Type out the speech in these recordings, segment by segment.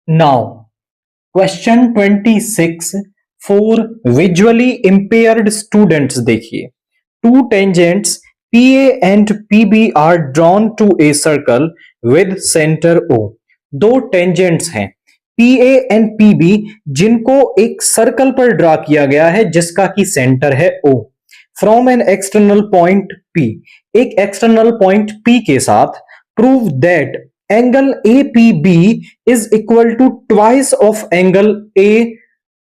Now question 26 for visually impaired students. देखिए, two tangents PA and PB are drawn to a circle with centre O। दो tangents हैं PA and PB जिनको एक circle पर draw किया गया है जिसका की सेंटर है O। From an external point P, एक एक्सटर्नल पॉइंट P के साथ prove that angle APB is equal to twice of angle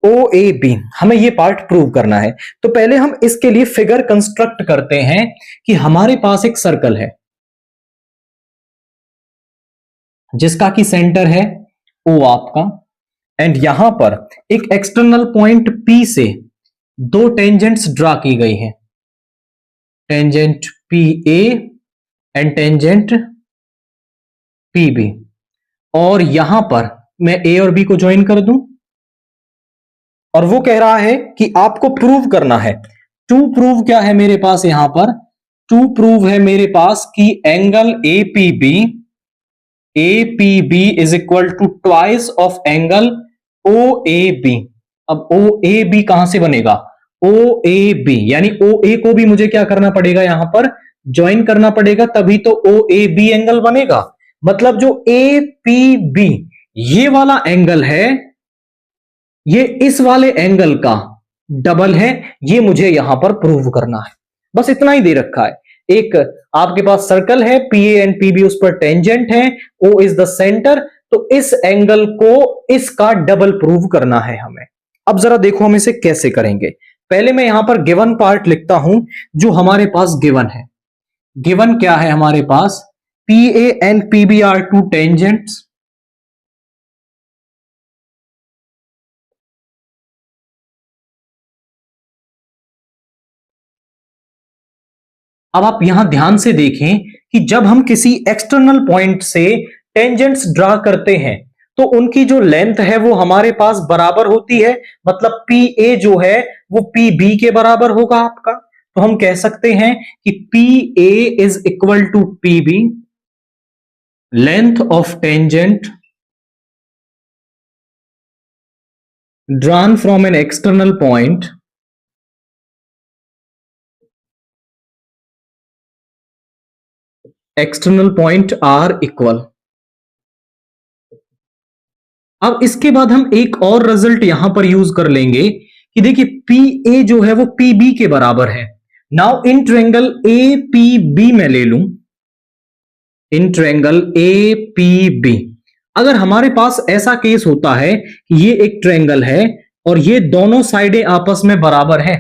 OAB। हमें यह पार्ट प्रूव करना है। तो पहले हम इसके लिए फिगर कंस्ट्रक्ट करते हैं कि हमारे पास एक सर्कल है जिसका की सेंटर है O आपका, एंड यहां पर एक एक्सटर्नल पॉइंट P से दो टेंजेंट्स ड्रा की गई हैं, tangent PA and tangent PB, और यहां पर मैं A और B को ज्वाइन कर दूं और वो कह रहा है कि आपको प्रूव करना है। टू प्रूव क्या है मेरे पास यहां पर? टू प्रूव है मेरे पास कि angle APB is equal to twice of angle OAB। अब OAB कहां से बनेगा? OAB यानी OA को भी मुझे क्या करना पड़ेगा, यहां पर ज्वाइन करना पड़ेगा, तभी तो OAB एंगल बनेगा। मतलब जो APB ये वाला एंगल है ये इस वाले एंगल का डबल है, ये मुझे यहां पर प्रूव करना है। बस इतना ही दे रखा है। एक आपके पास सर्कल है PA एंड PB, उस पर टेंजेंट है, O इज द सेंटर, तो इस एंगल को इसका डबल प्रूव करना है हमें। अब जरा देखो हम इसे कैसे करेंगे। पहले मैं यहां पर गिवन पार्ट लिखता हूं जो हमारे पास गिवन है। गिवन क्या है हमारे पास? PA and PB are two tangents अब आप यहां ध्यान से देखें कि जब हम किसी एक्सटर्नल पॉइंट से टेंजेंट्स ड्रा करते हैं तो उनकी जो लेंथ है वो हमारे पास बराबर होती है। मतलब PA जो है वो PB के बराबर होगा आपका। तो हम कह सकते हैं कि PA is equal to PB, length of tangent drawn from an external point are equal। अब इसके बाद हम एक और रिजल्ट यहां पर यूज कर लेंगे कि देखिए PA जो है वो PB के बराबर है। नाउ इन ट्रायंगल APB में ले लूं, इन ट्रायंगल APB अगर हमारे पास ऐसा केस होता है कि ये एक ट्रायंगल है और ये दोनों साइडें आपस में बराबर हैं,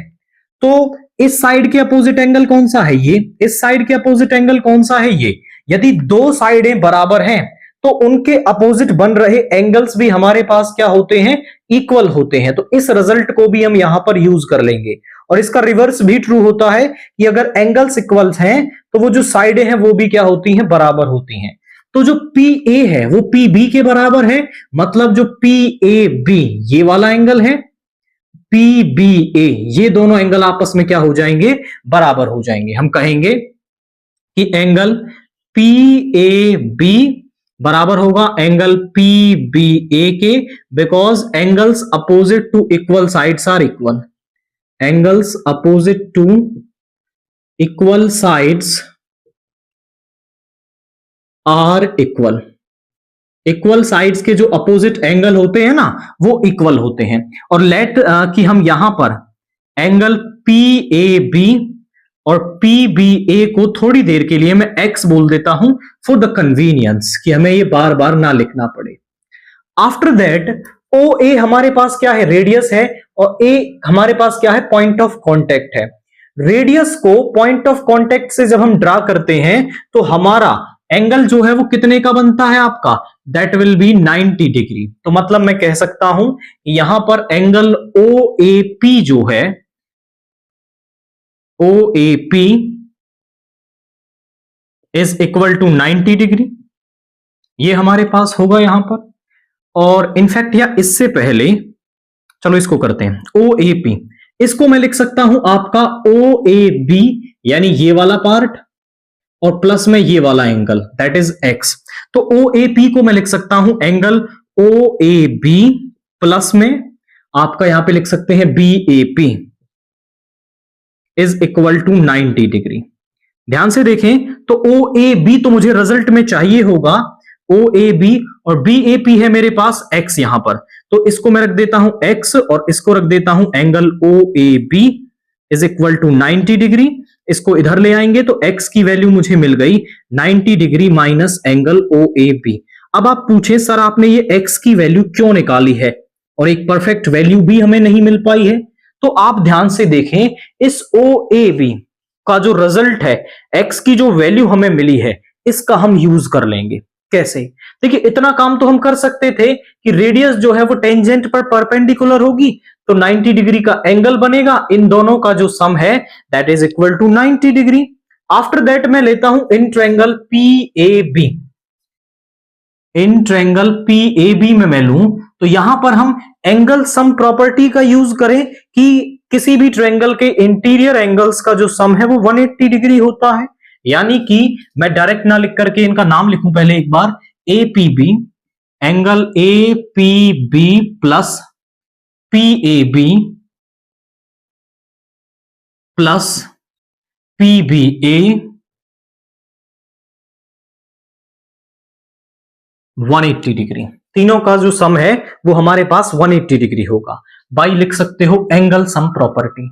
तो इस साइड के अपोजिट एंगल कौन सा है? ये। इस साइड के अपोजिट एंगल कौन सा है? ये। यदि दो साइडें बराबर हैं तो उनके अपोजिट बन रहे एंगल्स भी हमारे पास क्या होते हैं? इक्वल होते हैं। तो इस रिजल्ट को भी हम यहां पर यूज कर लेंगे। और इसका रिवर्स भी ट्रू होता है कि अगर एंगल्स इक्वल्स हैं तो वो जो साइडें हैं वो भी क्या होती हैं? बराबर होती हैं। तो जो PA है वो PB के बराबर है, मतलब जो PAB ये वाला एंगल है, PBA ये दोनों एंगल आपस में क्या हो जाएंगे? बराबर हो जाएंगे। हम कहेंगे कि एंगल PAB बराबर होगा एंगल PBA के, because angles opposite to equal sides are equal. Angles opposite to equal sides are equal. Equal sides के जो अपोजिट एंगल होते हैं ना वो इक्वल होते हैं। और लेट कि हम यहां पर एंगल PAB और PBA को थोड़ी देर के लिए मैं X बोल देता हूं फॉर द कन्वीनियंस, कि हमें ये बार बार ना लिखना पड़े। आफ्टर दैट OA हमारे पास क्या है? रेडियस है, और A हमारे पास क्या है? पॉइंट ऑफ कॉन्टेक्ट है। रेडियस को पॉइंट ऑफ कॉन्टेक्ट से जब हम ड्रा करते हैं तो हमारा एंगल जो है वो कितने का बनता है आपका? That will be 90 degree. तो मतलब मैं कह सकता हूं यहां पर एंगल OAP जो है, OAP is equal to 90 degree, ये हमारे पास होगा यहां पर। और इनफैक्ट या इससे पहले चलो इसको करते हैं OAP, इसको मैं लिख सकता हूं आपका OAB यानी ये वाला पार्ट और प्लस में ये वाला एंगल दैट इज X। तो OAP को मैं लिख सकता हूं angle O A B plus में आपका यहां पे लिख सकते हैं B A P is equal to 90 degree. ध्यान से देखें तो ओ ए बी तो मुझे रिजल्ट में चाहिए होगा ओ ए बी, और बी ए पी है मेरे पास एक्स यहां पर, तो इसको मैं रख देता हूं एक्स और इसको रख देता हूं angle O A B is equal to 90 degree. इसको इधर ले आएंगे तो x की वैल्यू मुझे मिल गई 90 degree minus angle O A B. अब आप पूछे सर आपने ये x की वैल्यू क्यों निकाली है और एक परफेक्ट वैल्यू भी हमें नहीं मिल पाई है, तो आप ध्यान से देखें इस ओ ए बी का जो रिजल्ट है, x की जो वैल्यू हमें मिली है इसका हम यूज कर लेंगे। कैसे? देखिए इतना काम तो हम कर सकते थे कि रेडियस जो है वो टेंजेंट पर परपेंडिकुलर होगी तो 90 डिग्री का एंगल बनेगा, इन दोनों का जो सम है that is equal to 90 degree. After that मैं लेता हूं in triangle P A B. In triangle P A B में मैं लूं तो यहां पर हम एंगल सम प्रॉपर्टी का यूज करें कि किसी भी ट्रायंगल के इंटीरियर एंगल्स का जो सम है वो 180 डिग्री होता है। यानी कि मैं डायरेक्ट ना लिख करके इनका नाम लिखूं पहले एक बार, A P B, angle A P B plus P A B plus P B A 180 degree. तीनों का जो सम है वो हमारे पास 180 डिग्री होगा। बाई लिख सकते हो एंगल सम प्रॉपर्टी।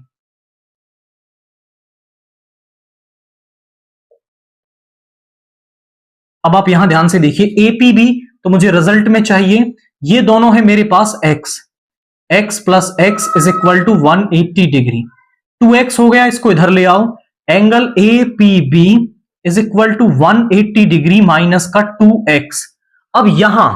अब आप यहां ध्यान से देखिए एपीबी तो मुझे रिजल्ट में चाहिए, ये दोनों है मेरे पास x, x plus x is equal to 180 degree. 2x हो गया, इसको इधर ले आओ, angle A P B is equal to 180 degree minus का 2x। अब यहां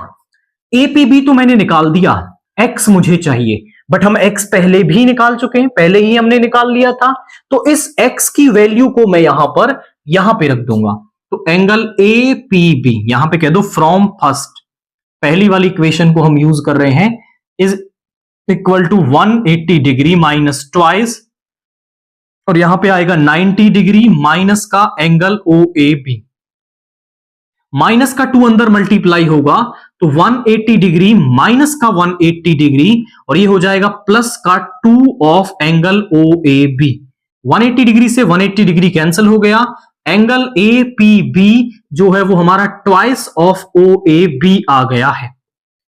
ए पी बी तो मैंने निकाल दिया, x मुझे चाहिए, बट हम x पहले भी निकाल चुके हैं, पहले ही हमने निकाल लिया था, तो इस x की वैल्यू को मैं यहां पे रख दूंगा। तो एंगल ए पी बी यहां पे कह दो फ्रॉम फर्स्ट, पहली वाली इक्वेशन को हम यूज कर रहे हैं, is equal to 180 degree minus twice, और यहां पे आएगा 90 डिग्री माइनस का angle O A B, minus का 2 अंदर मल्टीप्लाई होगा तो 180 डिग्री माइनस का 180 डिग्री, और ये हो जाएगा प्लस का 2 of angle O A B. 180 degree से 180 डिग्री कैंसिल हो गया, एंगल ए पी बी जो है वो हमारा twice of O A B आ गया है।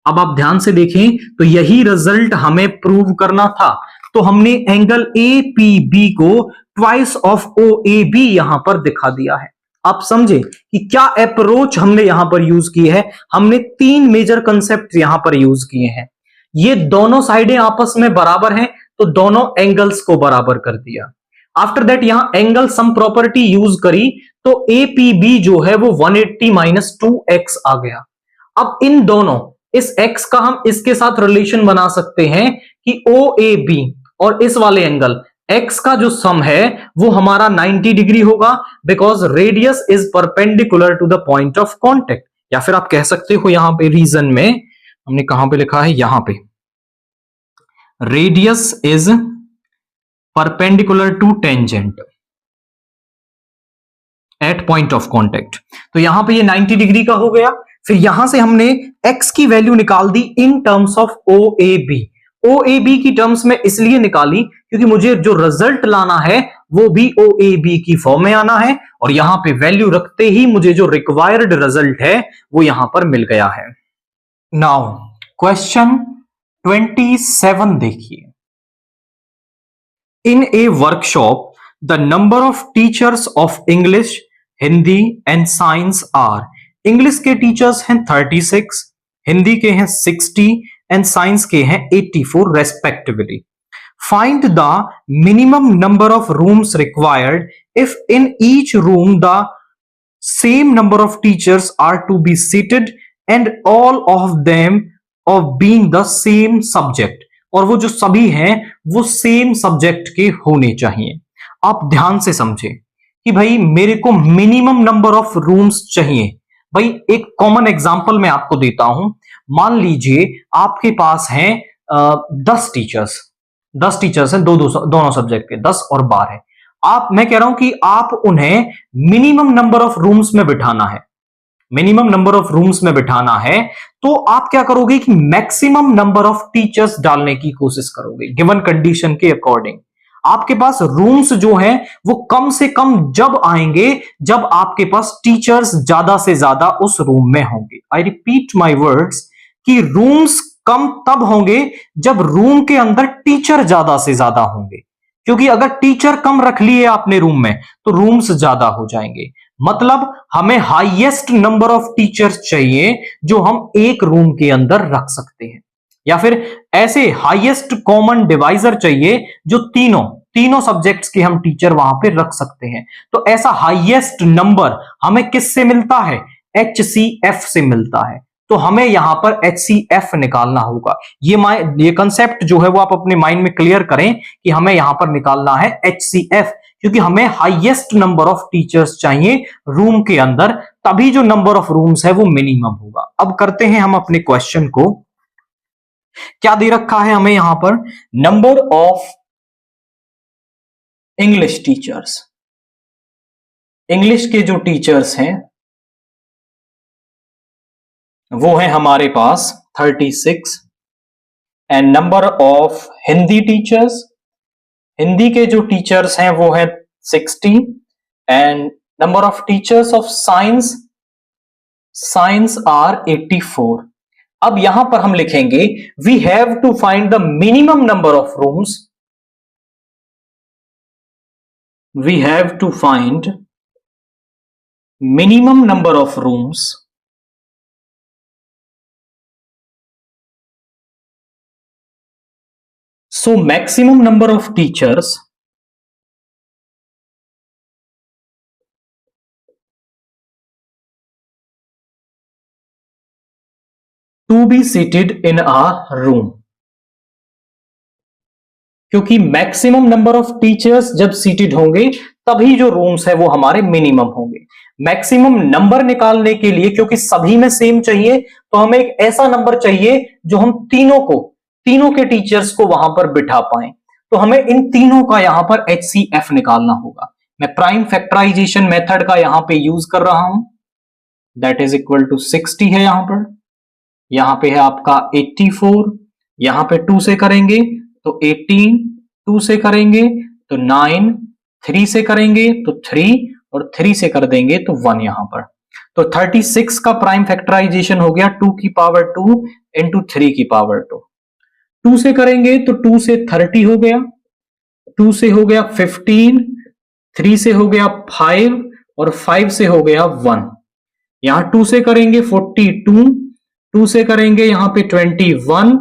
अब आप ध्यान से देखें तो यही रिजल्ट हमें प्रूव करना था, तो हमने एंगल ए पी बी को twice of O A B यहां पर दिखा दिया है। आप समझे कि क्या अप्रोच हमने यहां पर यूज की है, हमने 3 मेजर कंसेप्ट यहां पर यूज किए हैं। ये दोनों साइडें आपस में बराबर हैं तो दोनों एंगल्स को बराबर कर दिया। आफ्टर दैट यहां एंगल सम प्रॉपर्टी यूज करी तो ए पी बी जो है वो 180 माइनस 2x आ गया। अब इन दोनों, इस x का हम इसके साथ रिलेशन बना सकते हैं कि ओ ए बी और इस वाले एंगल x का जो सम है वो हमारा 90 डिग्री होगा, because radius is perpendicular to the point of contact. या फिर आप कह सकते हो यहां पे रीजन में हमने कहां पे लिखा है, यहां पे radius is perpendicular to tangent at point of contact. तो यहां पे ये 90 डिग्री का हो गया। फिर यहां से हमने x की वैल्यू निकाल दी in terms of O A B. O A B की टर्म्स में इसलिए निकाली क्योंकि मुझे जो रिजल्ट लाना है वो भी ओ ए बी की फॉर्म में आना है, और यहां पे वैल्यू रखते ही मुझे जो रिक्वायर्ड रिजल्ट है वो यहां पर मिल गया है। नाउ क्वेश्चन 27 देखिए। In a workshop, the number of teachers of English, Hindi and Science are, English के teachers हैं 36, हिंदी के हैं 60 and Science के हैं 84 respectively. Find the minimum number of rooms required if in each room the same number of teachers are to be seated and all of them of being the same subject. और वो जो सभी हैं वो same subject के होने चाहिए। आप ध्यान से समझे कि भाई मेरे को मिनिमम नंबर ऑफ रूम्स चाहिए। भाई एक कॉमन एग्जांपल मैं आपको देता हूं, मान लीजिए आपके पास हैं 10 टीचर्स, 10 टीचर्स हैं दोनों सब्जेक्ट के, 10 और 12। मैं कह रहा हूं कि आप उन्हें मिनिमम नंबर ऑफ रूम्स में बिठाना है। मिनिमम नंबर ऑफ रूम्स में बिठाना है, तो आप क्या करोगे कि मैक्सिमम नंबर ऑफ टीचर्स डालने की कोशिश करोगे गिवन कंडीशन के अकॉर्डिंग। आपके पास रूम्स जो हैं वो कम से कम जब आएंगे जब आपके पास टीचर्स ज्यादा से ज्यादा उस रूम में होंगे। आई रिपीट माई वर्ड्स कि रूम्स कम तब होंगे जब रूम के अंदर टीचर ज्यादा से ज्यादा होंगे, क्योंकि अगर टीचर कम रख लिए आपने रूम में तो रूम्स ज्यादा हो जाएंगे। मतलब हमें हाईएस्ट नंबर ऑफ टीचर्स चाहिए जो हम एक रूम के अंदर रख सकते हैं, या फिर ऐसे हाईएस्ट कॉमन डिवाइजर चाहिए जो तीनों सब्जेक्ट्स के हम टीचर वहां पे रख सकते हैं। तो ऐसा हाईएस्ट नंबर हमें किससे मिलता है? HCF से मिलता है। तो हमें यहां पर HCF निकालना होगा। ये कंसेप्ट जो है वो आप अपने माइंड में क्लियर करें कि हमें यहां पर निकालना है HCF, क्योंकि हमें हाईएस्ट नंबर ऑफ टीचर्स चाहिए रूम के अंदर, तभी जो नंबर ऑफ रूम्स है वो मिनिमम होगा। अब करते हैं हम अपने क्वेश्चन को। क्या दे रखा है हमें यहां पर? Number of English teachers. English के जो टीचर्स हैं वो है हमारे पास 36, and number of Hindi teachers, Hindi के जो टीचर्स हैं वो है 60, and number of teachers of science, science are 84। अब यहां पर हम लिखेंगे we have to find the minimum number of rooms, we have to find minimum number of rooms so maximum number of teachers to be seated in a room, क्योंकि maximum number of teachers जब seated होंगे तभी जो rooms है वो हमारे minimum होंगे। Maximum number निकालने के लिए, क्योंकि सभी में सेम चाहिए, तो हमें एक ऐसा नंबर चाहिए जो हम तीनों के टीचर्स को वहां पर बिठा पाए। तो हमें इन तीनों का यहां पर HCF निकालना होगा। मैं प्राइम फैक्टराइजेशन मेथड का यहां पे यूज कर रहा हूं, दैट इज इक्वल टू 60 है यहां पे है आपका 84, यहां पे 2 से करेंगे तो 18, 2 से करेंगे तो 9, 3 से करेंगे तो 3, और 3 से कर देंगे तो 1 यहां पर। तो 36 का प्राइम फैक्टराइजेशन हो गया 2 की पावर 2 इंटू 3 की पावर 2। 2 से करेंगे तो 2 से 30 हो गया, 2 से हो गया 15, 3 से हो गया 5, और 5 से हो गया 1। यहां 2 से करेंगे 42, 2 से करेंगे यहां पे 21,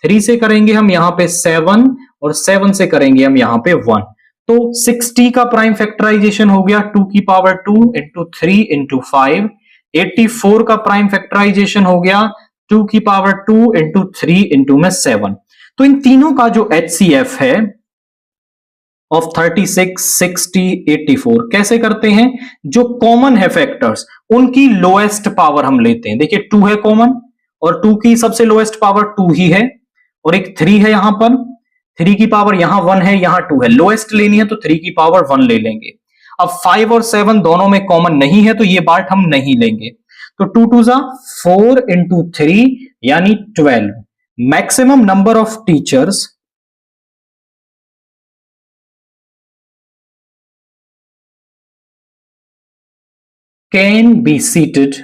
3 से करेंगे हम यहां पे 7, और 7 से करेंगे हम यहां पे 1। तो 60 का प्राइम फैक्टराइजेशन हो गया 2 की पावर 2 इंटू 3 इंटू 5। 84 का प्राइम फैक्टराइजेशन हो गया 2 की पावर 2 इंटू 3 इंटू में 7। तो इन तीनों का जो HCF है ऑफ 36, 60, 84 कैसे करते हैं? जो कॉमन है फैक्टर्स उनकी लोएस्ट पावर हम लेते हैं। देखिए 2 है कॉमन, और 2 की सबसे लोएस्ट पावर 2 ही है, और एक 3 है यहां पर, 3 की पावर यहां 1 है, यहां 2 है। लोएस्ट लेनी है तो 3 की पावर 1 ले लेंगे। अब 5 और 7 दोनों में कॉमन नहीं है तो ये पार्ट हम नहीं लेंगे। तो 2 2 जा 4 इंटू 3 यानी 12। Maximum number of teachers can be seated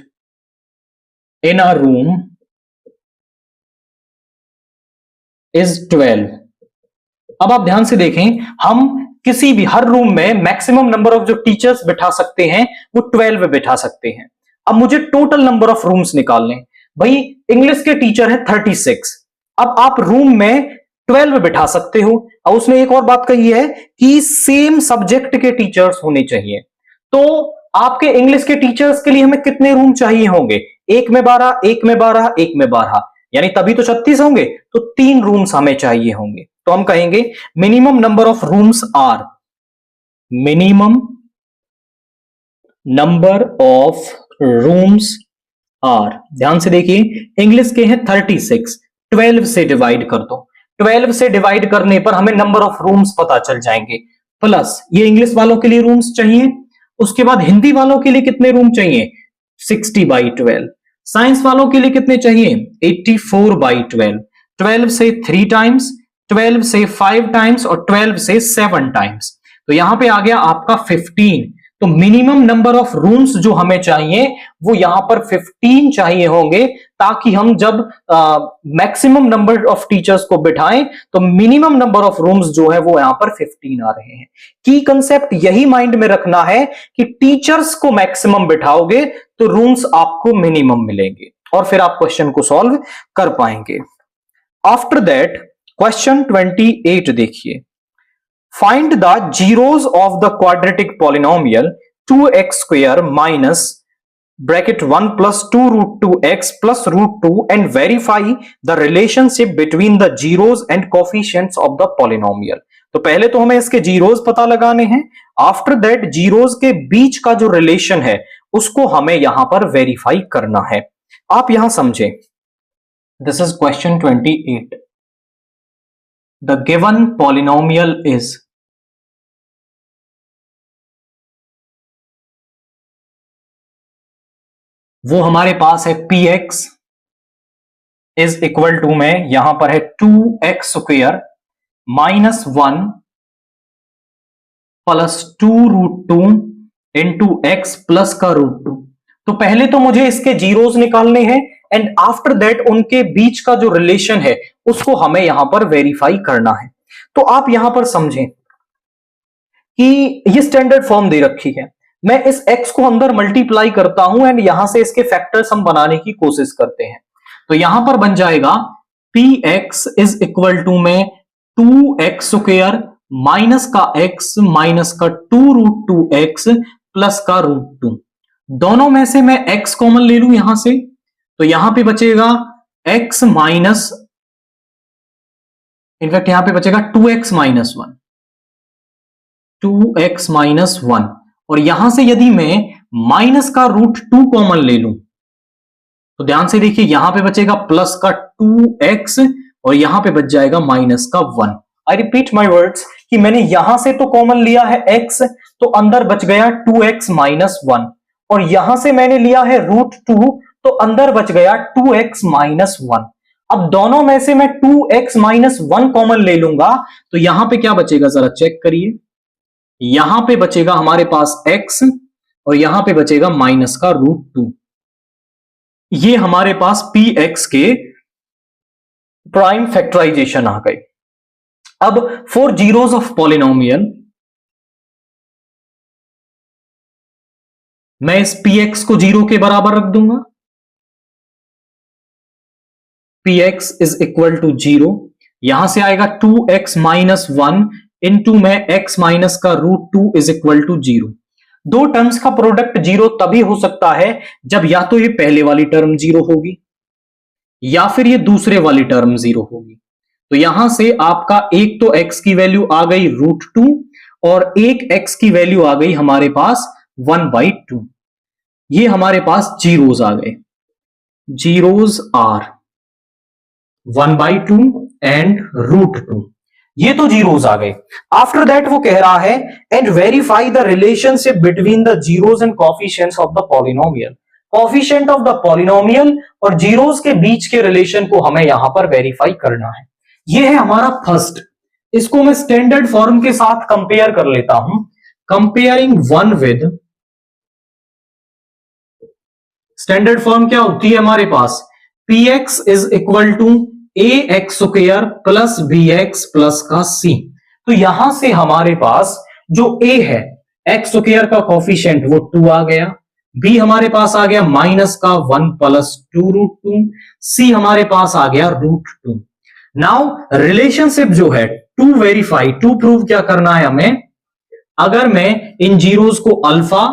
in a room is 12। अब आप ध्यान से देखें, हम किसी भी हर रूम में मैक्सिमम नंबर ऑफ जो टीचर्स बिठा सकते हैं वो 12 बिठा सकते हैं। अब मुझे टोटल नंबर ऑफ रूम्स निकालने। भाई इंग्लिश के टीचर है 36, अब आप रूम में 12 बिठा सकते हो। और उसने एक और बात कही है कि सेम सब्जेक्ट के टीचर्स होने चाहिए। तो आपके इंग्लिश के टीचर्स के लिए हमें कितने रूम चाहिए होंगे? एक में 12, एक में 12, एक में 12, यानी तभी तो 36 होंगे। तो 3 रूम्स हमें चाहिए होंगे। तो हम कहेंगे minimum number of rooms are, minimum number of rooms are, ध्यान से देखिए इंग्लिश के हैं 36, 12 से डिवाइड कर दो। 12 से डिवाइड करने पर हमें नंबर ऑफ रूम्स पता चल जाएंगे। प्लस ये इंग्लिश वालों के लिए रूम्स चाहिए, उसके बाद हिंदी वालों के लिए कितने रूम चाहिए? 60/12। साइंस वालों के लिए कितने चाहिए? 84/12। 12 से 3 टाइम्स, 12 से 5 टाइम्स और 12 से 7 टाइम्स। तो यहां पे आ गया आपका 15। तो मिनिमम नंबर ऑफ रूम्स जो हमें चाहिए वो यहां पर 15 चाहिए होंगे, ताकि हम जब मैक्सिमम नंबर ऑफ टीचर्स को बिठाएं तो मिनिमम नंबर ऑफ रूम्स जो है वो यहां पर 15 आ रहे हैं। की कंसेप्ट यही माइंड में रखना है कि टीचर्स को मैक्सिमम बिठाओगे तो रूम्स आपको मिनिमम मिलेंगे और फिर आप क्वेश्चन को सॉल्व कर पाएंगे। आफ्टर दैट क्वेश्चन 28 देखिए। Find the zeros of the quadratic polynomial 2x square minus bracket 1 plus 2 root 2x plus root 2 and verify the relationship between the zeros and coefficients of the polynomial। तो पहले तो हमें इसके zeros पता लगाने हैं, after that zeros के बीच का जो रिलेशन है उसको हमें यहां पर वेरीफाई करना है। आप यहां समझें, this is question 28। The given polynomial is, वो हमारे पास है px इज इक्वल टू में यहां पर है 2x square minus 1 plus 2 root 2 into x plus का रूट 2। तो पहले तो मुझे इसके जीरोस निकालने हैं एंड आफ्टर दैट उनके बीच का जो रिलेशन है उसको हमें यहां पर वेरीफाई करना है। तो आप यहां पर समझें कि ये स्टैंडर्ड फॉर्म दे रखी है, मैं इस x को अंदर मल्टीप्लाई करता हूं एंड यहां से इसके फैक्टर्स हम बनाने की कोशिश करते हैं। तो यहां पर बन जाएगा px इज इक्वल टू में 2x स्क्वेयर माइनस का x माइनस का 2 रूट 2x प्लस का रूट 2। दोनों में से मैं x कॉमन ले लूं यहां से, तो यहां पे बचेगा x माइनस, इनफैक्ट यहां पे बचेगा 2x माइनस 1, 2x माइनस 1। और यहां से यदि मैं माइनस का रूट 2 कॉमन ले लूं तो ध्यान से देखिए यहां पे बचेगा प्लस का 2x और यहां पे बच जाएगा माइनस का 1। आई रिपीट माई वर्ड्स कि मैंने यहां से तो कॉमन लिया है x, तो अंदर बच गया 2x माइनस 1 और यहां से मैंने लिया है रूट 2 तो अंदर बच गया 2x माइनस 1। अब दोनों में से मैं 2x माइनस 1 कॉमन ले लूंगा तो यहां पे क्या बचेगा जरा चेक करिए, यहां पे बचेगा हमारे पास x और यहां पे बचेगा माइनस का रूट 2। ये हमारे पास px के प्राइम फैक्टराइजेशन आ गई। अब फॉर जीरोस ऑफ पॉलिनोमियल मैं इस px को जीरो के बराबर रख दूंगा, px इज इक्वल टू 0। यहां से आएगा 2x माइनस 1 इंटू में x माइनस का रूट 2 इज इक्वल टू 0। दो टर्म्स का प्रोडक्ट जीरो तभी हो सकता है जब या तो ये पहले वाली टर्म जीरो होगी या फिर ये दूसरे वाली टर्म जीरो होगी। तो यहां से आपका एक तो x की वैल्यू आ गई रूट 2 और एक x की वैल्यू आ गई हमारे पास 1/2। ये हमारे पास जीरोस आ गए, जीरोस आर 1/2 एंड रूट 2, ये तो जीरोस आ गए। आफ्टर दैट वो कह रहा है and verify the relationship between the zeros and coefficients of the polynomial. Coefficient of the polynomial और जीरोस के बीच के रिलेशन को हमें यहां पर वेरीफाई करना है। ये है हमारा फर्स्ट, इसको मैं स्टैंडर्ड फॉर्म के साथ कंपेयर कर लेता हूं, comparing one with standard form क्या होती है हमारे पास, px is equal to ax square plus bx plus का c। तो यहां से हमारे पास जो a है x स्क्वायर का कोफिशिएंट वो 2 आ गया, b हमारे पास आ गया माइनस का 1 प्लस 2 रूट 2, c हमारे पास आ गया रूट 2। नाउ रिलेशनशिप जो है टू वेरीफाई, टू प्रूव क्या करना है हमें, अगर मैं इन जीरोस को अल्फा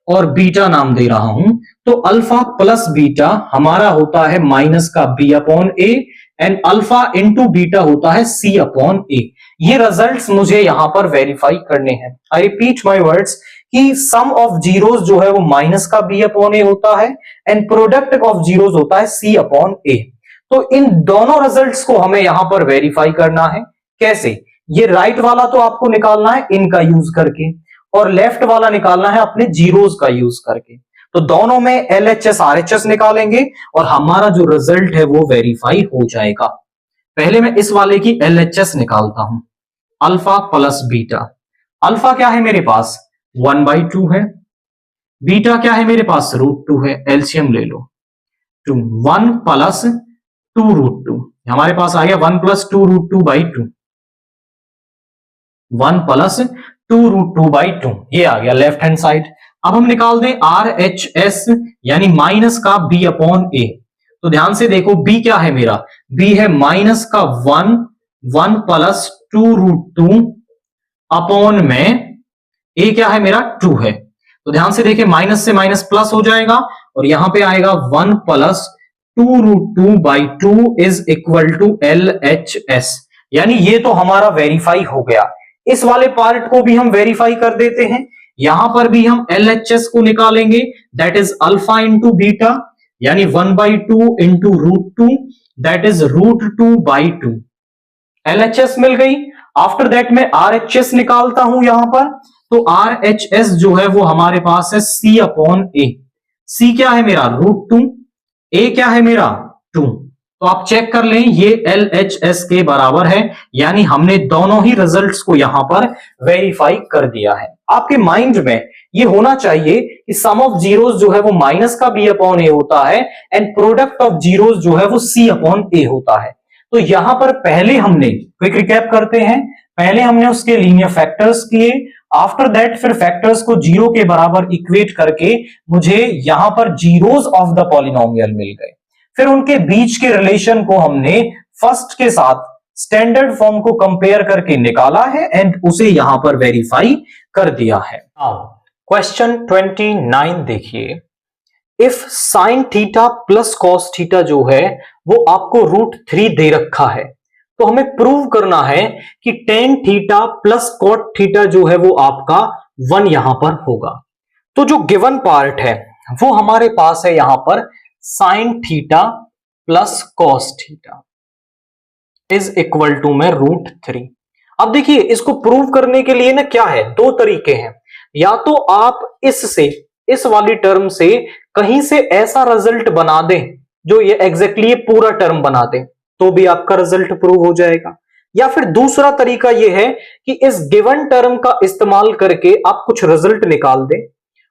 और बीटा नाम दे रहा हूं तो अल्फा प्लस बीटा हमारा होता है माइनस का b upon a and alpha into beta होता है c अपॉन a। ये रिजल्ट्स मुझे यहां पर वेरीफाई करने हैं। आई रिपीट माय वर्ड्स कि सम ऑफ जीरोस जो है वो माइनस का b अपॉन a होता है एंड प्रोडक्ट ऑफ जीरोस होता है c अपॉन a। तो इन दोनों रिजल्ट्स को हमें यहां पर वेरीफाई करना है। कैसे, ये राइट वाला तो आपको निकालना है इनका यूज करके और लेफ्ट वाला निकालना है अपने जीरोस का यूज करके। तो दोनों में LHS RHS निकालेंगे और हमारा जो रिजल्ट है वो वेरीफाई हो जाएगा। पहले मैं इस वाले की LHS निकालता हूं, अल्फा प्लस बीटा। अल्फा क्या है मेरे पास 1/2 है, बीटा क्या है मेरे पास √2 है, एलसीएम ले लो, 1 प्लस 2√2, हमारे पास आ गया 1 प्लस 2√2/2, 1 प्लस 2√2/2, ये आ गया लेफ्ट हैंड साइड। अब हम निकाल दें RHS यानी माइनस का B अपॉन A। तो ध्यान से देखो B क्या है मेरा, B है माइनस का 1 प्लस 2√2 अपॉन में A क्या है मेरा 2 है। तो ध्यान से देखिए माइनस से माइनस प्लस हो जाएगा और यहां पे आएगा 1 plus 2√2/2 is equal to LHS, यानी ये तो हमारा वेरीफाई हो गया। इस वाले पार्ट को भी हम वेरीफाई कर देते हैं, यहां पर भी हम LHS को निकालेंगे, that is alpha into beta, यानी 1/2 इंटू √2 दैट इज √2/2। LHS मिल गई। आफ्टर दैट मैं RHS निकालता हूं यहां पर, तो RHS जो है वो हमारे पास है C अपॉन A। C क्या है मेरा √2, A क्या है मेरा 2। तो आप चेक कर लें ये LHS के बराबर है, यानी हमने दोनों ही रिजल्ट्स को यहां पर वेरीफाई कर दिया है। आपके माइंड में ये होना चाहिए कि सम ऑफ जीरोस जो है वो माइनस का B अपॉन A होता है एंड प्रोडक्ट ऑफ जीरोस जो है वो C अपॉन A होता है। तो यहां पर पहले हमने क्विक रिकैप करते हैं, पहले हमने उसके लीनियर फैक्टर्स किए, आफ्टर दैट फिर फैक्टर्स को जीरो के बराबर इक्वेट करके मुझे यहां पर जीरोस ऑफ द पॉलिनोमियल मिल गए। फिर उनके बीच के रिलेशन को हमने फर्स्ट के साथ स्टैंडर्ड फॉर्म को कंपेयर करके निकाला है एंड उसे यहां पर वेरीफाई कर दिया है। क्वेश्चन 29 देखिए, if sign theta plus cos theta जो है वो आपको √3 दे रखा है, तो हमें प्रूव करना है कि tan theta plus cot theta जो है वो आपका 1 यहां पर होगा। तो जो गिवन पार्ट है वो हमारे पास है यहां पर sine theta plus cos theta is equal to में √3। अब देखिए इसको प्रूव करने के लिए ना क्या है, दो तरीके हैं, या तो आप इससे इस वाली टर्म से कहीं से ऐसा रिजल्ट बना दें जो ये एग्जैक्टली पूरा टर्म बना दें, तो भी आपका रिजल्ट प्रूव हो जाएगा। या फिर दूसरा तरीका यह है कि इस गिवन टर्म का इस्तेमाल करके आप कुछ रिजल्ट निकाल दें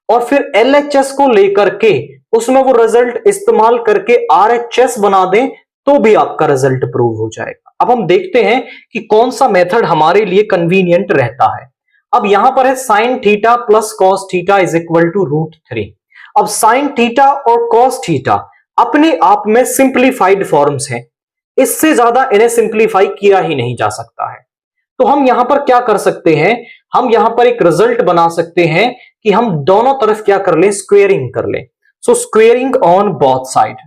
और फिर LHS को लेकर के उसमें वो रिजल्ट इस्तेमाल करके RHS बना दें, तो भी आपका रिजल्ट प्रूव हो जाएगा। अब हम देखते हैं कि कौन सा मेथड हमारे लिए कन्वीनियंट रहता है। अब यहां पर है sine theta plus cos theta is equal to √3। अब साइन थीटा और कॉस थीटा अपने आप में सिंप्लीफाइड फॉर्म्स हैं, इससे ज्यादा इन्हें सिंप्लीफाई किया ही नहीं जा सकता है। तो हम यहां पर क्या कर सकते हैं, हम यहां पर एक रिजल्ट बना सकते हैं कि हम दोनों तरफ क्या कर लें, स्क्वेयरिंग कर लें। सो स्क्वेयरिंग ऑन बोथ साइड।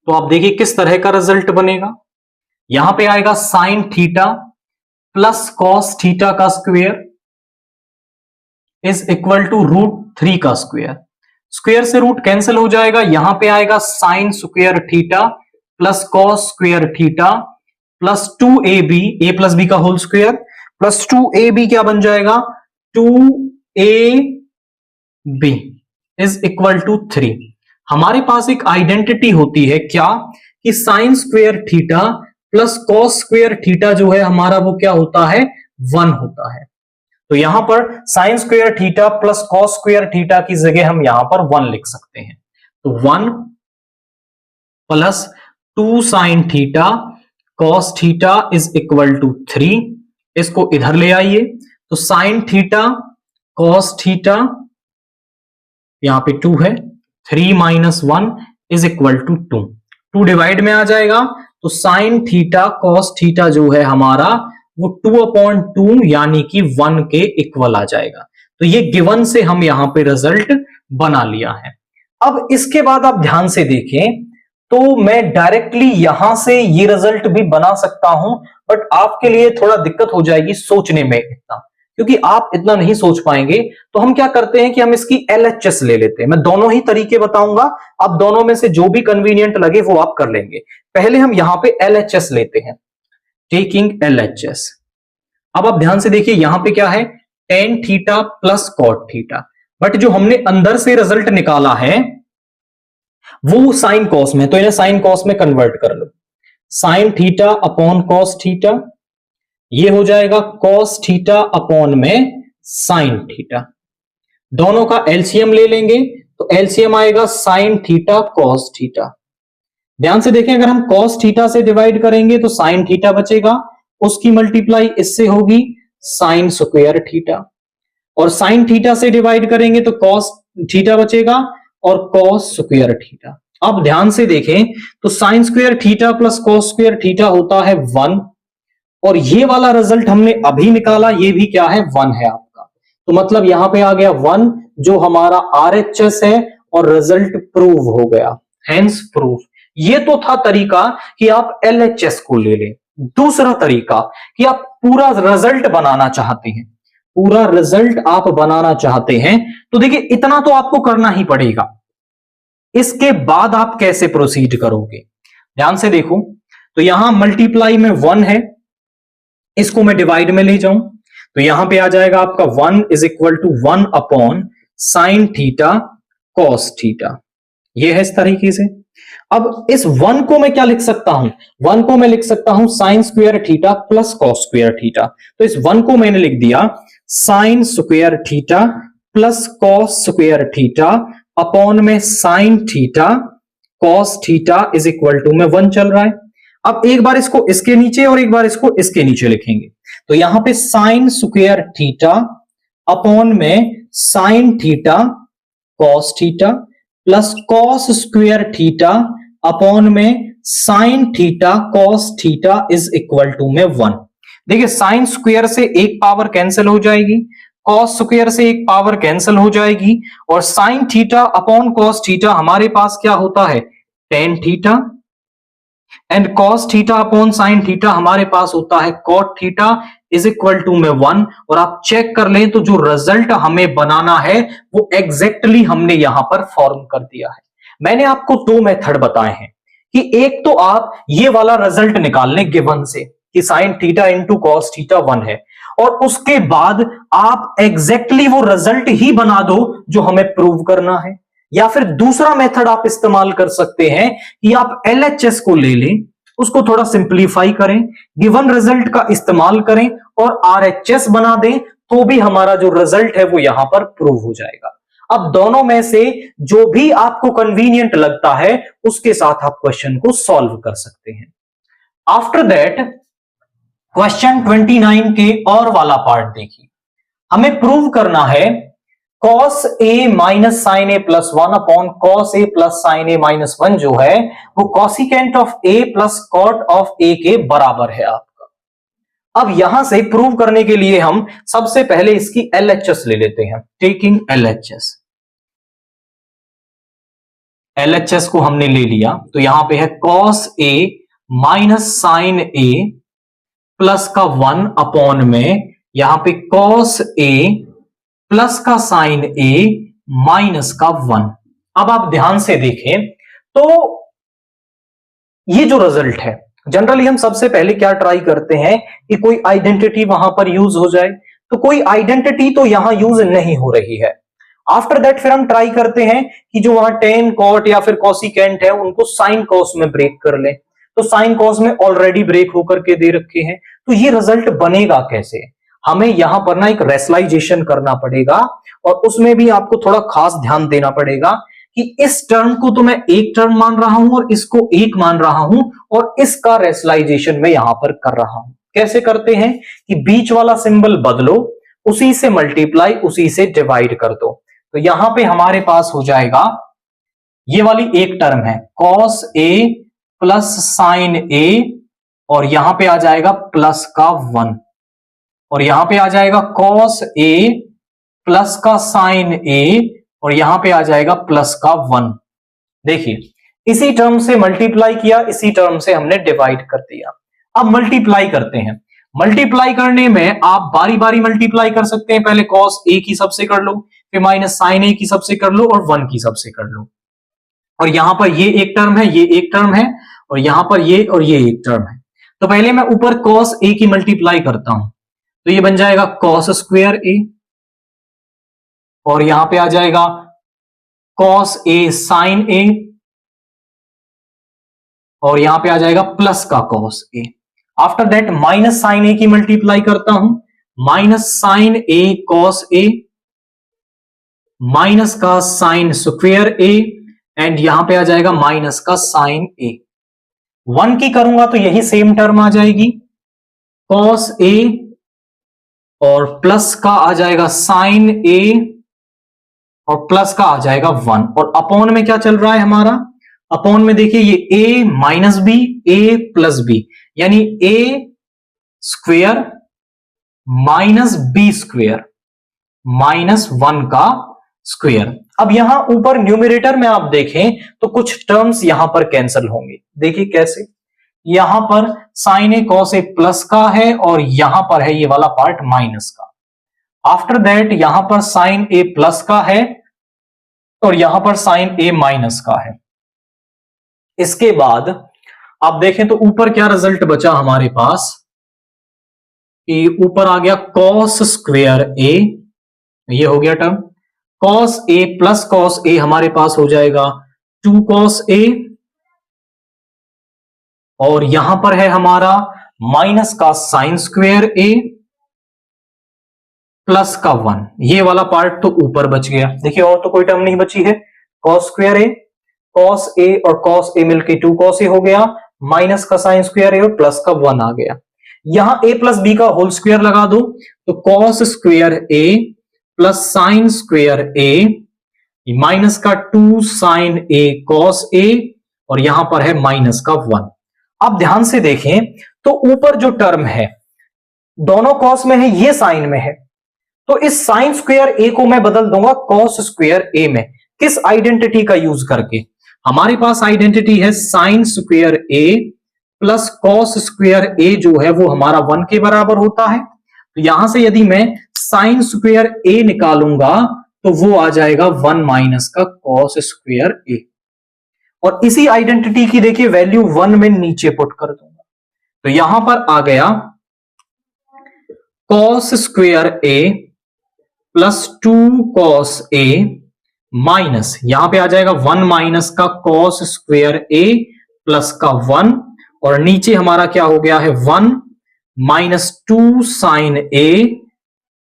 तो आप देखिए किस तरह का रिजल्ट बनेगा, यहां पे आएगा sine theta plus cos theta का स्क्वेयर इज इक्वल टू √3 का स्क्वेयर। स्क्वेयर से रूट कैंसिल हो जाएगा, यहां पे आएगा sine square theta plus cos square theta plus 2ab, a plus B का होल स्क्वेयर प्लस 2ab क्या बन जाएगा 2ab इज इक्वल टू 3। हमारे पास एक आइडेंटिटी होती है क्या, कि sign square theta plus cos square theta जो है हमारा वो क्या होता है 1 होता है। तो यहां पर sign square theta plus cos square theta की जगह हम यहां पर 1 लिख सकते हैं। तो 1 plus 2 sine theta cos theta is equal to 3। इसको इधर ले आइए, तो साइन थीटा कॉस थीटा यहां पे 2 है, 3 minus 1 is equal to 2। 2 divide में आ जाएगा, तो साइन थीटा कॉस थीटा जो है हमारा वो 2/2 यानी कि 1 के इक्वल आ जाएगा। तो ये गिवन से हम यहां पे रिजल्ट बना लिया है। अब इसके बाद आप ध्यान से देखें, तो मैं डायरेक्टली यहां से ये रिजल्ट भी बना सकता हूं, बट आपके लिए थोड़ा दिक्कत हो जाएगी सोचने में इतना, क्योंकि आप इतना नहीं सोच पाएंगे। तो हम क्या करते हैं कि हम इसकी LHS ले लेते हैं। मैं दोनों ही तरीके बताऊंगा, आप दोनों में से जो भी कन्वीनियंट लगे वो आप कर लेंगे। पहले हम यहां पे LHS लेते हैं, टेकिंग LHS। अब आप ध्यान से देखिए यहां पे क्या है, tan theta plus cot theta, but जो हमने अंदर से रिजल्ट निकाला है वो साइन कॉस में, तो इन्हें साइन कॉस में कन्वर्ट कर लो। Sine theta upon cos theta, ये हो जाएगा कॉस थीटा अपॉन में साइन थीटा। दोनों का एलसीएम ले लेंगे तो एलसीएम आएगा साइन थीटा कॉस थीटा। ध्यान से देखें, अगर हम कॉस थीटा से डिवाइड करेंगे तो साइन थीटा बचेगा, उसकी मल्टीप्लाई इससे होगी साइन स्क्वायर थीटा, और साइन थीटा से डिवाइड करेंगे तो कॉस थीटा बचेगा और कॉस स्क्वायर थीटा। अब ध्यान से देखें तो sign square theta plus cos square theta होता है 1, और ये वाला रिजल्ट हमने अभी निकाला, ये भी क्या है, 1 है आपका। तो मतलब यहां पे आ गया 1 जो हमारा आरएचएस है और रिजल्ट प्रूव हो गया, हेंस प्रूफ। ये तो था तरीका कि आप एलएचएस को ले लें। दूसरा तरीका कि आप पूरा रिजल्ट बनाना चाहते हैं, पूरा रिजल्ट आप बनाना चाहते हैं, तो देखिए इतना तो आपको करना ही पड़ेगा। इसके बाद आप कैसे प्रोसीड करोगे, ध्यान से देखो। तो यहां मल्टीप्लाई में 1 है, इसको मैं डिवाइड में ले जाऊं तो यहां पे आ जाएगा आपका 1 is equal to 1 upon sine theta cos theta. ये है इस तरीके से। अब इस 1 को मैं क्या लिख सकता हूं, 1 को मैं लिख सकता हूं sine square theta plus cos square theta. तो इस 1 को मैंने लिख दिया sine square theta plus cos square theta upon में sine theta cos theta is equal to में 1 चल रहा है। अब एक बार इसको इसके नीचे और एक बार इसको इसके नीचे लिखेंगे, तो यहां पे साइन स्क्वायर थीटा अपॉन में sine theta cos theta plus cos square theta upon में sine theta cos theta is equal to में 1। देखिए साइन स्क्वायर से एक पावर कैंसिल हो जाएगी, कॉस स्क्वायर से एक पावर कैंसिल हो जाएगी, और sine theta upon cos theta हमारे पास क्या होता है, tan theta, and cos theta upon sine theta हमारे पास होता है cot theta is equal to में 1। और आप चेक कर लें तो जो रिजल्ट हमें बनाना है वो एग्जैक्टली हमने यहां पर फॉर्म कर दिया है। मैंने आपको 2 मेथड बताए हैं कि एक तो आप ये वाला रिजल्ट निकाल लें गिवन से कि sine theta into cos theta 1 है, और उसके बाद आप एग्जैक्टली वो रिजल्ट ही बना दो जो हमें प्रूव करना है। या फिर दूसरा मेथड आप इस्तेमाल कर सकते हैं कि आप एलएचएस को ले लें, उसको थोड़ा सिंप्लीफाई करें, गिवन रिजल्ट का इस्तेमाल करें और आरएचएस बना दें, तो भी हमारा जो रिजल्ट है वो यहां पर प्रूव हो जाएगा। अब दोनों में से जो भी आपको कन्वीनियंट लगता है उसके साथ आप क्वेश्चन को सॉल्व कर सकते हैं। आफ्टर दैट क्वेश्चन 29 के और वाला पार्ट देखिए। हमें प्रूव करना है cos a minus sine A plus 1 upon cos a plus sine A minus 1 जो है वो cosecant of a plus cot of a के बराबर है आपका। अब यहां से प्रूव करने के लिए हम सबसे पहले इसकी LHS ले लेते हैं। टेकिंग LHS को हमने ले लिया, तो यहां पे है cos a minus sine a plus का 1 अपॉन में यहां पे cos a प्लस का साइन a माइनस का 1। अब आप ध्यान से देखें तो ये जो रिजल्ट है, जनरली हम सबसे पहले क्या ट्राई करते हैं कि कोई आइडेंटिटी वहां पर यूज हो जाए, तो कोई आइडेंटिटी तो यहां यूज नहीं हो रही है। आफ्टर दैट फिर हम ट्राई करते हैं कि जो वहां टेन कॉट या फिर कॉसिकेंट है उनको साइन कॉस में ब्रेक कर लें, तो साइन कॉस में ऑलरेडी ब्रेक होकर के दे रखे हैं, तो ये रिजल्ट बनेगा कैसे। हमें यहां पर ना एक रेशनलाइजेशन करना पड़ेगा, और उसमें भी आपको थोड़ा खास ध्यान देना पड़ेगा कि इस टर्म को तो मैं एक टर्म मान रहा हूं और इसको एक मान रहा हूं, और इसका रेशनलाइजेशन मैं यहां पर कर रहा हूं। कैसे करते हैं कि बीच वाला सिंबल बदलो, उसी से मल्टीप्लाई, उसी से डिवाइड कर दो, तो यहां पे हमारे पास हो जाएगा ये वाली एक टर्म है cos a plus sign a, और यहां पे आ जाएगा प्लस का 1, और यहां पे आ जाएगा cos a प्लस का साइन a, और यहां पे आ जाएगा प्लस का 1। देखिए इसी टर्म से मल्टीप्लाई किया, इसी टर्म से हमने डिवाइड कर दिया। अब मल्टीप्लाई करते हैं। मल्टीप्लाई करने में आप बारी बारी मल्टीप्लाई कर सकते हैं, पहले cos a की सबसे कर लो, फिर माइनस साइन a की सबसे कर लो, और 1 की सबसे कर लो। और यहां पर ये एक टर्म है, ये एक टर्म है, और यहां पर ये और ये एक टर्म है। तो पहले मैं ऊपर cos a की मल्टीप्लाई करता हूं, तो ये बन जाएगा कॉस स्क्वायर ए, और यहां पे आ जाएगा कॉस ए साइन ए, और यहां पे आ जाएगा प्लस का cos A. After that minus sine A की मल्टीप्लाई करता हूं, minus sine A cos A, minus का साइन स्क्वायर ए, एंड यहां पे आ जाएगा माइनस का साइन ए। 1 की करूंगा तो यही सेम टर्म आ जाएगी कॉस ए, और प्लस का आ जाएगा साइन ए, और प्लस का आ जाएगा 1, और अपॉन में क्या चल रहा है हमारा, अपॉन में देखिए ये a minus B, A plus B, यानी a square minus B square minus 1 का स्क्वेयर। अब यहां ऊपर न्यूमरेटर में आप देखें तो कुछ टर्म्स यहां पर कैंसिल होंगे। देखिए कैसे, यहां पर sign A cos A plus का है, और यहां पर है ये वाला पार्ट माइनस का। आफ्टर दैट यहां पर साइन ए प्लस का है, और यहां पर साइन ए माइनस का है। इसके बाद आप देखें तो ऊपर क्या रिजल्ट बचा हमारे पास, कि ऊपर आ गया कॉस स्क्वेयर ए, ये हो गया term, cos A plus cos A हमारे पास हो जाएगा 2 कॉस ए, और यहां पर है हमारा माइनस का साइन स्क्वेयर ए प्लस का 1, ये वाला पार्ट तो ऊपर बच गया। देखिए और तो कोई टर्म नहीं बची है, कॉस स्क्वेयर ए, कॉस ए और कॉस ए मिलके 2 कॉस ए हो गया, माइनस का साइन स्क्वायर ए और प्लस का 1 आ गया। यहां ए प्लस बी का होल स्क्वायर लगा दो, तो कॉस स्क्वायर ए प्लस साइन स्क्वायर ए माइनस का 2 साइन ए कॉस ए, और यहां पर है माइनस का 1। अब ध्यान से देखें तो ऊपर जो टर्म है दोनों कॉस में है, ये साइन में है, तो इस साइन स्क्वायर ए को मैं बदल दूंगा कॉस स्क्वायर ए में। किस आइडेंटिटी का यूज करके, हमारे पास आइडेंटिटी है साइन स्क्वायर ए प्लस कॉस स्क्वायर ए, जो है वो हमारा 1 के बराबर होता है। तो यहां से यदि मैं साइन स्क्वायर ए निकालूंगा तो वो आ जाएगा 1 माइनस का कॉस स्क्वायर ए, और इसी आइडेंटिटी की देखिए वैल्यू 1 में नीचे पुट कर दूंगा, तो यहां पर आ गया cos square A plus 2 cos A minus, यहां पे आ जाएगा 1 माइनस का कॉस स्क्वायर ए प्लस का 1, और नीचे हमारा क्या हो गया है 1 minus 2 sine A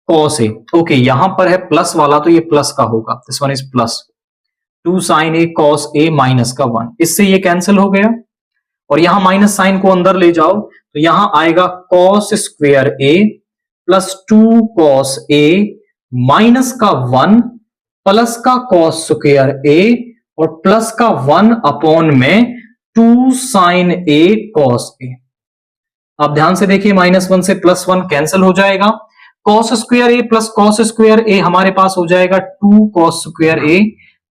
cos A. Okay, यहां पर है प्लस वाला तो ये प्लस का होगा, this one is plus 2 sine A cos A minus का 1, इससे ये कैंसिल हो गया, और यहां माइनस साइन को अंदर ले जाओ तो यहां आएगा cos square A plus 2 cos A minus का 1 प्लस का कॉस स्क्वायर ए, और प्लस का 1 अपॉन में 2 साइन ए कॉस ए। अब ध्यान से देखिए -1 से +1 कैंसिल हो जाएगा, कॉस स्क्वायर ए प्लस कॉस स्क्वायर ए हमारे पास हो जाएगा 2 cos square A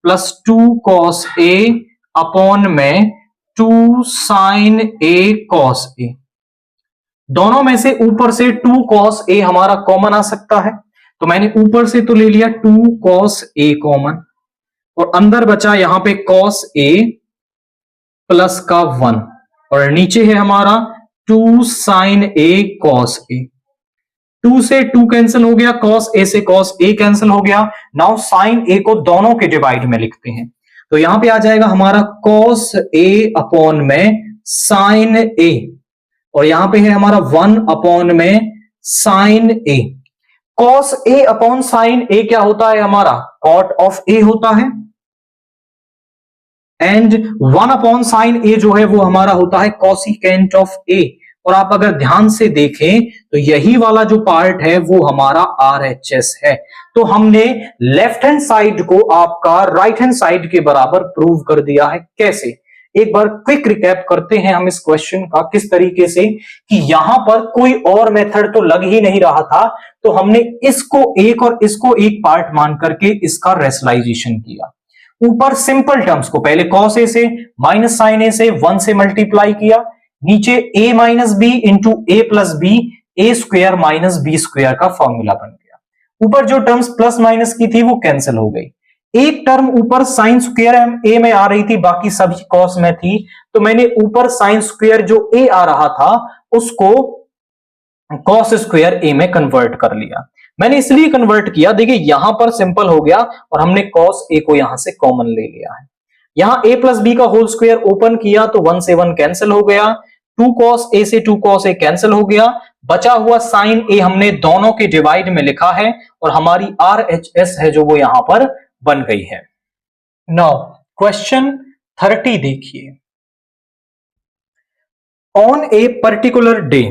plus 2 cos A upon में 2 साइन ए कॉस ए। दोनों में से ऊपर से 2 कॉस ए हमारा कॉमन आ सकता है, तो मैंने ऊपर से तो ले लिया 2 कॉस ए कॉमन, और अंदर बचा यहां पे कॉस ए प्लस का 1, और नीचे है हमारा 2 साइन ए कॉस ए। 2 से 2 कैंसिल हो गया, कॉस ए से कॉस ए कैंसिल हो गया। नाउ साइन ए को दोनों के डिवाइड में लिखते हैं, तो यहां पे आ जाएगा हमारा कॉस ए अपॉन में साइन ए, और यहां पे है हमारा 1 अपॉन में sign A. Cos A upon sine ए क्या होता है हमारा, कॉट ऑफ ए होता है, एंड 1 अपॉन साइन ए जो है वो हमारा होता है कॉसिकेंट ऑफ ए। और आप अगर ध्यान से देखें तो यही वाला जो पार्ट है वो हमारा RHS है। तो हमने लेफ्ट हैंड साइड को आपका राइट हैंड साइड के बराबर प्रूव कर दिया है। कैसे, एक बार क्विक रिकैप करते हैं हम इस क्वेश्चन का, किस तरीके से कि यहां पर कोई और मेथड तो लग ही नहीं रहा था, तो हमने इसको एक और इसको एक पार्ट मान करके इसका रेशनलाइजेशन किया। ऊपर सिंपल टर्म्स को पहले कॉस ए से माइनस साइन ए से 1 से मल्टीप्लाई किया, नीचे a minus B into A plus B, A square minus B square का फॉर्मूला बन गया। ऊपर जो टर्म्स प्लस माइनस की थी वो कैंसिल हो गई। एक टर्म ऊपर साइन स्क्वायर ए में आ रही थी, बाकी सभी कॉस में थी, तो मैंने ऊपर साइन स्क्वायर जो ए आ रहा था उसको कॉस स्क्वायर ए में कन्वर्ट कर लिया। मैंने इसलिए कन्वर्ट किया, देखिए यहां पर सिंपल हो गया और हमने कॉस ए को यहां से कॉमन ले लिया है। यहां a प्लस बी का होल स्क्वायर ओपन किया तो 1 से 1 कैंसिल हो गया, 2 cos a से 2 cos a कैंसिल हो गया, बचा हुआ साइन a हमने दोनों के डिवाइड में लिखा है और हमारी RHS है जो वो यहां पर बन गई है। नाउ क्वेश्चन 30 देखिए। On a particular day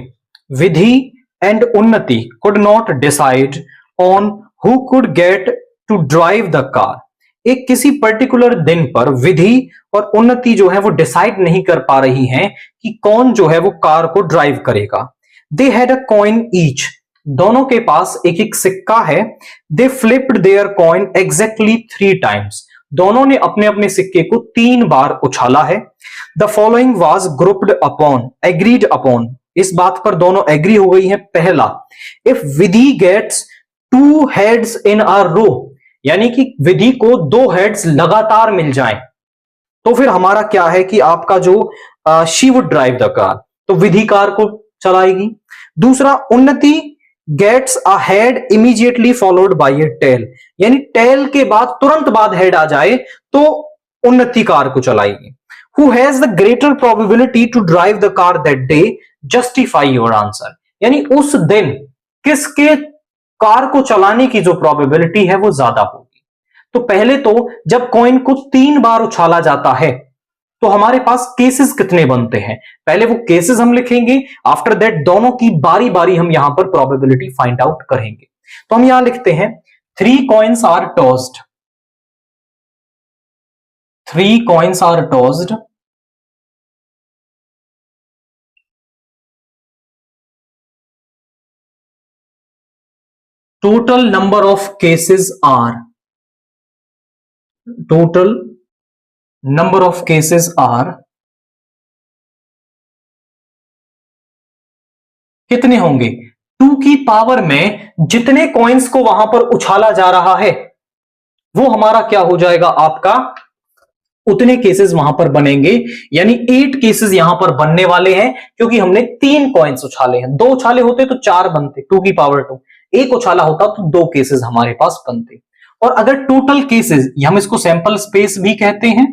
Vidhi and Unnati could not decide on who could get to drive the car. एक किसी पर्टिकुलर दिन पर विधि और उन्नति जो है वो डिसाइड नहीं कर पा रही हैं कि कौन जो है वो कार को ड्राइव करेगा। They had a coin each, दोनों के पास एक एक सिक्का है। They flipped their coin exactly 3 times, दोनों ने अपने अपने सिक्के को 3 बार उछाला है। The following was grouped upon, agreed upon, इस बात पर दोनों एग्री हो गई है। पहला, if Vidhi gets 2 heads in a row, यानी कि विधि को 2 हेड्स लगातार मिल जाएं तो फिर हमारा क्या है कि आपका जो she would drive the car, तो विधि कार को चलाएगी। दूसरा, Unnati gets a head immediately followed by a tail, यानी टेल के बाद तुरंत बाद हेड आ जाए तो उन्नति कार को चलाएगी। Who has the greater probability to drive the car that day? Justify your answer, यानी उस दिन किसके कार को चलाने की जो प्रोबेबिलिटी है वो ज्यादा होगी। तो पहले तो जब कॉइन को 3 बार उछाला जाता है तो हमारे पास केसेस कितने बनते हैं, पहले वो केसेस हम लिखेंगे, आफ्टर दैट दोनों की बारी बारी हम यहां पर प्रोबेबिलिटी फाइंड आउट करेंगे। तो हम यहां लिखते हैं 3 coins are tossed, 3 coins are tossed, total number of cases are, total number of cases are, कितने होंगे, 2 की पावर में जितने कॉइन्स को वहां पर उछाला जा रहा है वो हमारा क्या हो जाएगा, आपका उतने केसेस वहां पर बनेंगे, यानी 8 केसेस यहां पर बनने वाले हैं क्योंकि हमने 3 कॉइन्स उछाले हैं। 2 उछाले होते तो 4 बनते, 2 की पावर 2, एक उछाला होता तो 2 केसेस हमारे पास बनते। और अगर टोटल केसेस, हम इसको सैंपल स्पेस भी कहते हैं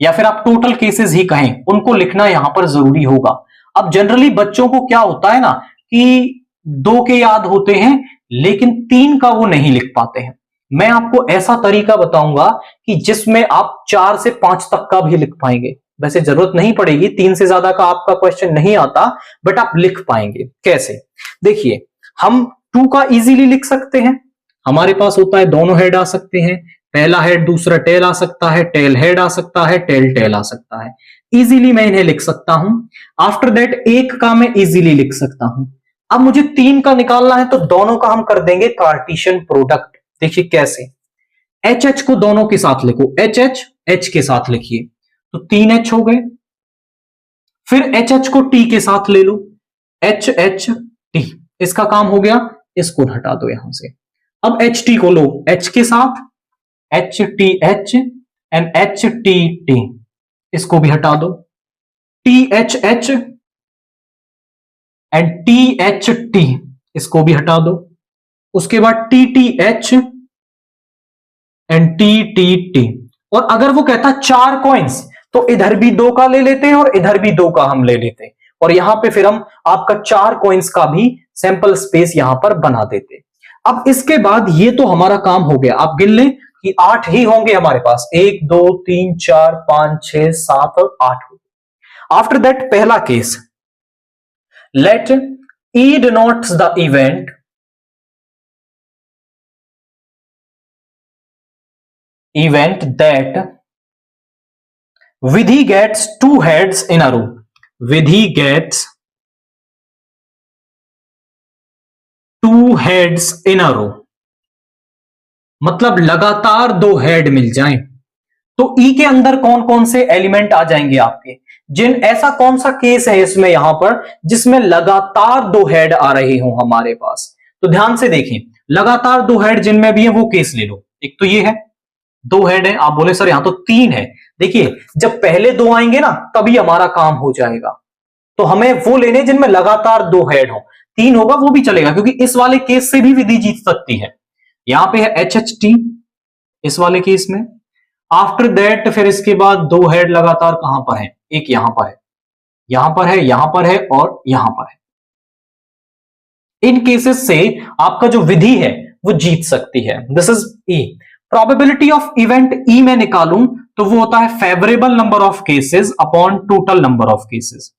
या फिर आप टोटल केसेस ही कहें, उनको लिखना यहां पर जरूरी होगा। अब जनरली बच्चों को क्या होता है ना कि 2 के याद होते हैं लेकिन 3 का वो नहीं लिख पाते हैं। मैं आपको ऐसा तरीका बताऊंगा कि जिसमें आप 4 से 5 तक का भी लिख पाएंगे। वैसे जरूरत नहीं पड़ेगी, 3 से ज्यादा का आपका क्वेश्चन नहीं आता, बट आप लिख पाएंगे। कैसे, देखिए हम 2 का इजीली लिख सकते हैं। हमारे पास होता है दोनों हेड आ सकते हैं, पहला हेड दूसरा टेल आ सकता है, टेल हेड आ सकता है, टेल टेल आ सकता है। इजीली मैं इन्हें लिख सकता हूं। आफ्टर दैट 1 का मैं इजीली लिख सकता हूं। अब मुझे 3 का निकालना है तो दोनों का हम कर देंगे कार्टेशियन प्रोडक्ट। देखिए कैसे, एच एच को दोनों के साथ लिखो, एच एच एच के साथ लिखिए तो 3H हो गए। फिर एच एच को टी के साथ ले लो, एच एच टी, इसका काम हो गया, इसको हटा दो यहां से। अब एच टी को लो एच के साथ, H T H and H T T, इसको भी हटा दो, T H H and T H T, इसको भी हटा दो। उसके बाद T T H and T T T. और अगर वो कहता 4 कॉइन्स तो इधर भी 2 का ले लेते हैं और इधर भी 2 का हम ले लेते हैं, और यहां पे फिर हम आपका 4 कॉइन्स का भी सैंपल स्पेस यहां पर बना देते। अब इसके बाद ये तो हमारा काम हो गया, आप गिन लें कि 8 ही होंगे हमारे पास, 1 2 3 4 5 6 7 और 8 होंगे। आफ्टर दैट पहला case, let E denotes the event, event that Vidhi gets 2 heads in a row. Vidhi gets 2 heads in a row, मतलब लगातार 2 हेड मिल जाएं। तो ई के अंदर कौन कौन से एलिमेंट आ जाएंगे आपके, ऐसा कौन सा केस है इसमें यहां पर जिसमें लगातार 2 हेड आ रहे हो हमारे पास। तो ध्यान से देखें, लगातार 2 हेड जिनमें भी है वो केस ले लो। एक तो ये है 2 हेड है, आप बोले सर यहां तो 3 है। देखिए जब पहले 2 आएंगे ना तभी हमारा काम हो जाएगा, तो हमें वो लेने जिनमें लगातार 2 हेड हो। 3 होगा वो भी चलेगा, क्योंकि इस वाले केस से भी विधि जीत सकती है। यहां पे है HHT इस वाले केस में। आफ्टर दैट फिर इसके बाद 2 हेड लगातार कहां पर है, एक यहां पर है, यहां पर है, यहां पर है और यहां पर है। इन केसेस से आपका जो विधि है वो जीत सकती है। This is E. Probability of event E में निकालूं तो वो होता है favourable number of cases upon total number of cases.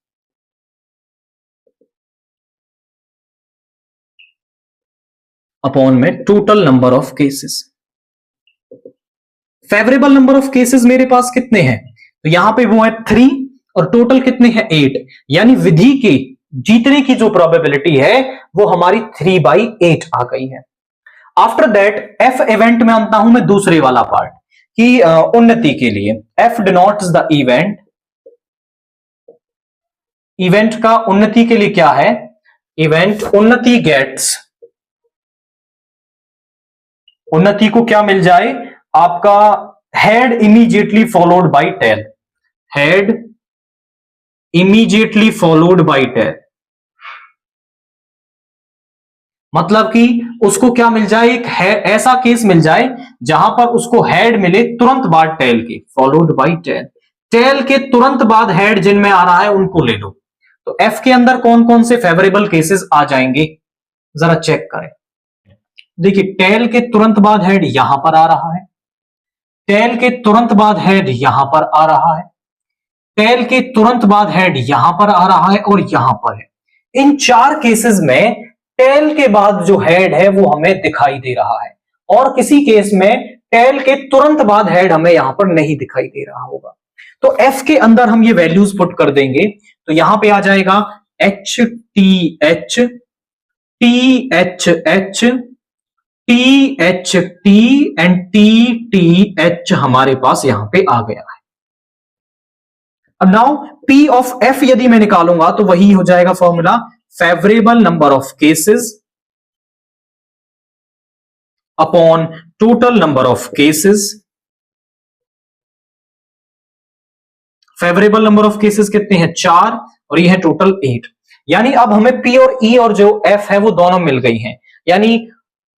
Upon में total number of cases. Favourable number of cases मेरे पास कितने हैं, तो यहां पे वो है 3 और टोटल कितने हैं 8, यानी विधि के जीतने की जो प्रोबेबिलिटी है वो हमारी 3/8 आ गई है। आफ्टर दैट एफ इवेंट में आता हूं मैं दूसरे वाला पार्ट कि उन्नति के लिए F denotes the event. Event का उन्नति के लिए क्या है, इवेंट उन्नति गेट्स, उन्नति को क्या मिल जाए आपका head immediately followed by tail, head immediately followed by tail. मतलब कि उसको क्या मिल जाए, एक ऐसा केस मिल जाए जहां पर उसको हेड मिले तुरंत बाद टेल के, फॉलोड बाय टेल। टेल के तुरंत बाद हेड जिनमें आ रहा है उनको ले लो। तो एफ के अंदर कौन कौन से फेवरेबल केसेस आ जाएंगे जरा चेक करें। देखिए टेल के तुरंत बाद हेड यहां पर आ रहा है, टेल के तुरंत बाद हेड यहां पर आ रहा है, टेल के तुरंत बाद हेड यहां पर आ रहा है और यहां पर है। इन 4 केसेस में टेल के बाद जो हेड है वो हमें दिखाई दे रहा है, और किसी केस में टेल के तुरंत बाद हेड हमें यहां पर नहीं दिखाई दे रहा होगा। तो एफ के अंदर हम ये वैल्यूज पुट कर देंगे, तो यहां पे आ जाएगा H T H, T H H, T H T and T T H हमारे पास यहां पे आ गया है। अब नाउ पी ऑफ एफ यदि मैं निकालूंगा तो वही हो जाएगा formula, favourable number of cases upon total number of cases. Favourable number of cases कितने हैं 4 और ये है टोटल 8, यानी अब हमें पी और ई और जो एफ है वो दोनों मिल गई हैं। यानी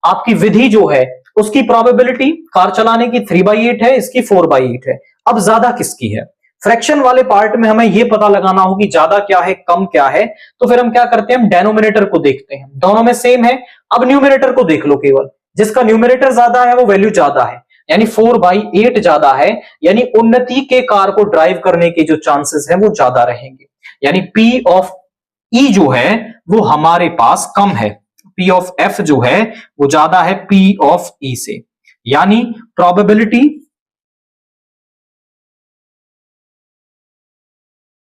आपकी विधि जो है उसकी प्रोबेबिलिटी कार चलाने की 3/8 है, इसकी 4/8 है। अब ज्यादा किसकी है, फ्रैक्शन वाले पार्ट में हमें यह पता लगाना हो कि ज्यादा क्या है कम क्या है, तो फिर हम क्या करते हैं, हम डेनोमिनेटर को देखते हैं, दोनों में सेम है। अब न्यूमिनेटर को देख लो, केवल जिसका न्यूमिनेटर ज्यादा है वो वैल्यू ज्यादा है, यानी 4/8 ज्यादा है, यानी उन्नति के कार को ड्राइव करने के जो चांसेस है वो ज्यादा रहेंगे। यानी पी ऑफ ई जो है वो हमारे पास कम है, पी ऑफ एफ जो है वो ज्यादा है पी ऑफ ई से, यानी probability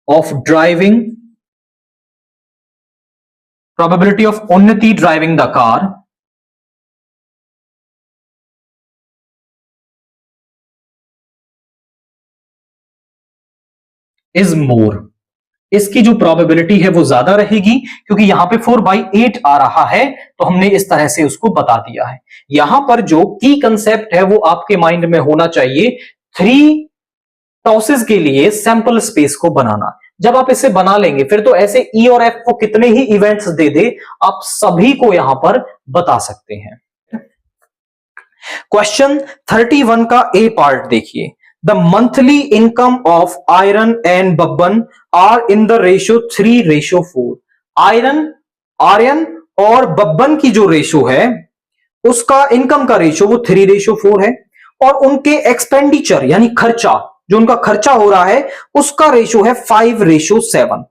of driving, probability of Unnati driving the car is more. इसकी जो प्रोबेबिलिटी है वो ज्यादा रहेगी, क्योंकि यहां पे 4/8 आ रहा है, तो हमने इस तरह से उसको बता दिया है। यहां पर जो की कंसेप्ट है वो आपके माइंड में होना चाहिए, 3 टॉसेस के लिए सैंपल स्पेस को बनाना। जब आप इसे बना लेंगे फिर तो ऐसे ई और एफ को कितने ही इवेंट्स दे दे आप सभी को यहां पर बता सकते हैं। क्वेश्चन 31 का ए पार्ट देखिए, the monthly income of Aryan and Babban are in the ratio 3:4। Aryan और बब्बन की जो रेशो है उसका इनकम का रेशियो वो 3:4 है, और उनके एक्सपेंडिचर यानी खर्चा, जो उनका खर्चा हो रहा है उसका रेशियो है 5:7।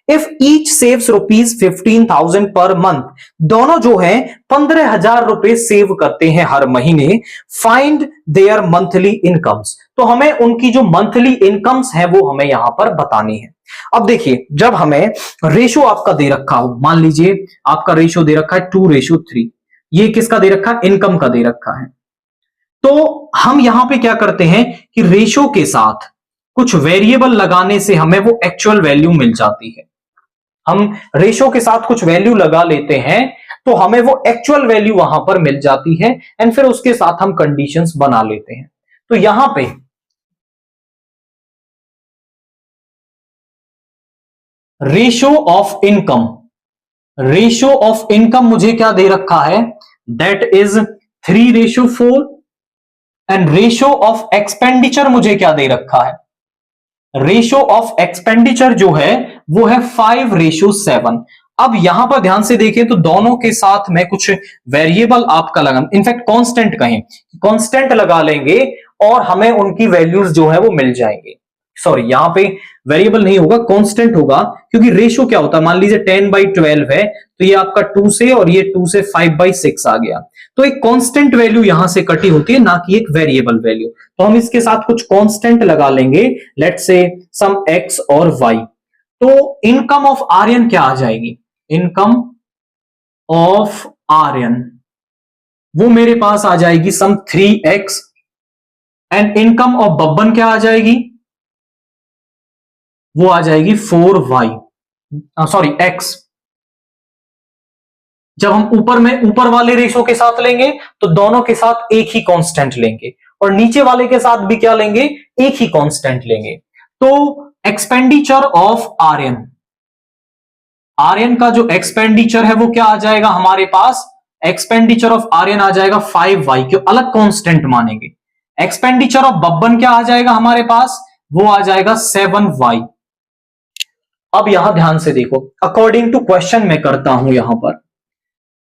If each saves ₹15,000 per month, दोनों जो है 15,000 रुपए सेव करते हैं हर महीने। फाइंड देयर मंथली इनकम्स, तो हमें उनकी जो मंथली इनकम्स है वो हमें यहां पर बतानी है। अब देखिए जब हमें रेशो आपका दे रखा हो, मान लीजिए आपका रेशो दे रखा है 2:3, ये किसका दे रखा है, इनकम का दे रखा है, तो हम यहां पे क्या करते हैं कि रेशो के साथ कुछ वेरिएबल लगाने से हमें वो एक्चुअल वैल्यू मिल जाती है। हम रेशो के साथ कुछ वैल्यू लगा लेते हैं तो हमें वो एक्चुअल वैल्यू वहां पर मिल जाती है, एंड फिर उसके साथ हम कंडीशंस बना लेते हैं। तो यहां पे ratio of income, ratio of income मुझे क्या दे रखा है, that is 3:4 and ratio of expenditure मुझे क्या दे रखा है, रेशियो ऑफ एक्सपेंडिचर जो है वो है 5:7। अब यहां पर ध्यान से देखें तो दोनों के साथ में कुछ वेरिएबल आपका लगा, इनफैक्ट कांस्टेंट कहें, कांस्टेंट लगा लेंगे और हमें उनकी वैल्यूज जो है वो मिल जाएंगे। सॉरी, यहां पे वेरिएबल नहीं होगा, कांस्टेंट होगा, क्योंकि रेशियो क्या होता है, मान लीजिए 10/12 है तो ये आपका 2 से और ये 2 से 5/6 आ गया, तो एक कांस्टेंट वैल्यू यहां से कटी होती है, ना कि एक वेरिएबल वैल्यू। तो हम इसके साथ कुछ कांस्टेंट लगा लेंगे, लेट्स से सम x और y। तो इनकम ऑफ आर्यन क्या आ जाएगी, इनकम ऑफ आर्यन वो मेरे पास आ जाएगी सम 3x and income of Babban क्या आ जाएगी, वो आ जाएगी 4y, सॉरी x। जब हम ऊपर वाले रेशो के साथ लेंगे तो दोनों के साथ एक ही कांस्टेंट लेंगे और नीचे वाले के साथ भी क्या लेंगे, एक ही कांस्टेंट लेंगे। तो एक्सपेंडिचर ऑफ आर्यन, आर्यन का जो एक्सपेंडिचर है वो क्या आ जाएगा हमारे पास, एक्सपेंडिचर ऑफ आर्यन आ जाएगा 5y, क्यों अलग कांस्टेंट मानेंगे। एक्सपेंडिचर ऑफ बब्बन क्या आ जाएगा हमारे पास, वो आ जाएगा 7y। अब यहां ध्यान से देखो, अकॉर्डिंग टू क्वेश्चन मैं करता हूं यहां पर।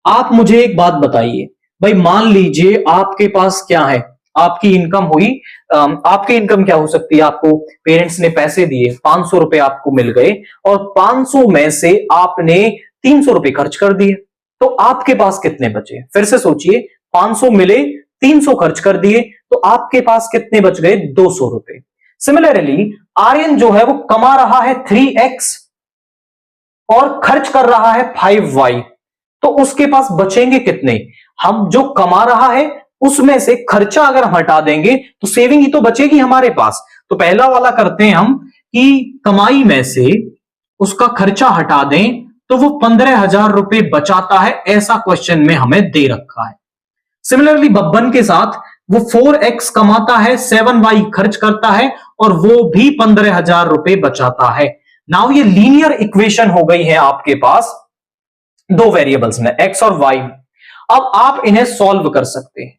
आप मुझे एक बात बताइए भाई, मान लीजिए आपके पास क्या है, आपकी इनकम हुई, आपकी इनकम क्या हो सकती है, आपको पेरेंट्स ने पैसे दिए, 500 रुपए आपको मिल गए और 500 में से आपने 300 रुपए खर्च कर दिए, तो आपके पास कितने बचे, फिर से सोचिए, 500 मिले, 300 खर्च कर दिए, तो आपके पास कितने बच गए, 200 रुपए। सिमिलरली आर्यन जो है वो कमा रहा है 3x और खर्च कर रहा है 5y, तो उसके पास बचेंगे कितने, हम जो कमा रहा है उसमें से खर्चा अगर हम हटा देंगे तो सेविंग ही तो बचेगी हमारे पास। तो पहला वाला करते हैं हम कि कमाई में से उसका खर्चा हटा दें तो वो 15,000 रुपए बचाता है, ऐसा क्वेश्चन में हमें दे रखा है। सिमिलरली बब्बन के साथ वो 4x कमाता है, 7y खर्च करता है और वो भी 15,000 रुपए बचाता है। नाउ ये लीनियर इक्वेशन हो गई है आपके पास दो वेरिएबल्स में x और y। अब आप इन्हें सॉल्व कर सकते हैं,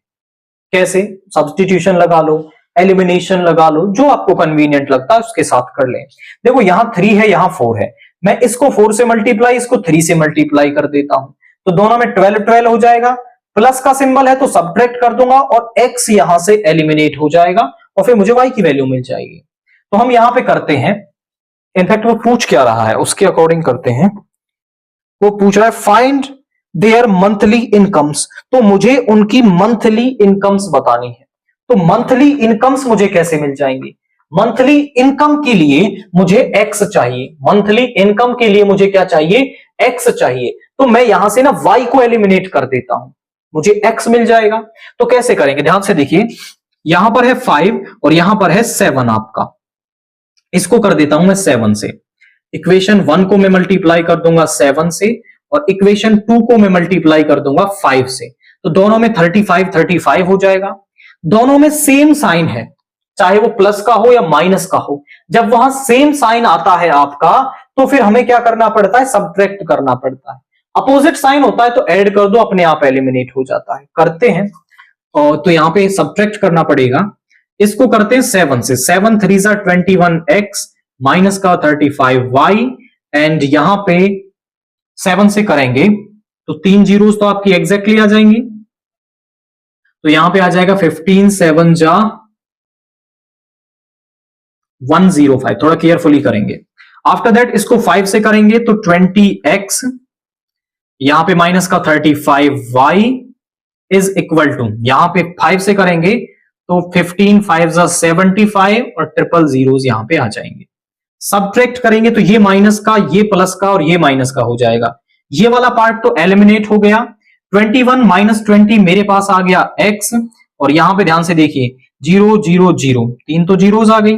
कैसे, सब्स्टिट्यूशन लगा लो, एलिमिनेशन लगा लो, जो आपको कन्वीनियंट लगता है उसके साथ कर लें। देखो यहां 3 है, यहां 4 है, मैं इसको 4 से मल्टीप्लाई, इसको 3 से मल्टीप्लाई कर देता हूं, तो दोनों में 12 हो जाएगा, प्लस का सिंबल है तो सब्ट्रैक्ट कर दूंगा और x यहां से एलिमिनेट हो जाएगा और फिर मुझे y की वैल्यू मिल जाएगी। तो हम यहां पे करते हैं, इनफैक्ट वो पूछ क्या रहा है उसके अकॉर्डिंग करते हैं, वो पूछ रहा है फाइंड देयर मंथली इनकम्स, तो मुझे उनकी मंथली इनकम्स बतानी है। तो मंथली इनकम्स मुझे कैसे मिल जाएंगी, मंथली इनकम के लिए मुझे x चाहिए, मंथली इनकम के लिए मुझे क्या चाहिए, x चाहिए, तो मैं यहां से ना y को एलिमिनेट कर देता हूं, मुझे x मिल जाएगा। तो कैसे करेंगे, ध्यान से देखिए, यहां पर है 5 और यहां पर है 7 आपका, इसको कर देता हूं मैं 7 से, इक्वेशन 1 को मैं मल्टीप्लाई कर दूंगा 7 से और इक्वेशन 2 को मैं मल्टीप्लाई कर दूंगा 5 से, तो दोनों में 35 हो जाएगा। दोनों में सेम साइन है, चाहे वो प्लस का हो या माइनस का हो, जब वहां सेम साइन आता है आपका तो फिर हमें क्या करना पड़ता है, सब्ट्रैक्ट करना पड़ता है। अपोजिट साइन होता है तो ऐड कर दो, अपने आप एलिमिनेट हो जाता है। करते हैं, और तो यहां पे सब्ट्रैक्ट करना पड़ेगा, इसको करते हैं 7 से, 7 3 21x माइनस का 35y एंड यहां पे 7 से करेंगे तो 3 जीरोस तो आपकी एग्जैक्टली आ जाएंगी, तो यहां पे आ जाएगा 15 7 जा 105, थोड़ा केयरफुली करेंगे। आफ्टर दैट इसको 5 से करेंगे तो 20x, यहां पे माइनस का 35y इज इक्वल टू, यहां पे 5 से करेंगे तो 15 5 जा 75 और ट्रिपल जीरोस यहां पे आ जाएंगे। सब्ट्रैक्ट करेंगे तो ये माइनस का, ये प्लस का और ये माइनस का हो जाएगा, ये वाला पार्ट तो एलिमिनेट हो गया। 21 माइनस 20 मेरे पास आ गया x और यहां पे ध्यान से देखिए 0 0 0, 3 तो जीरोस आ गई।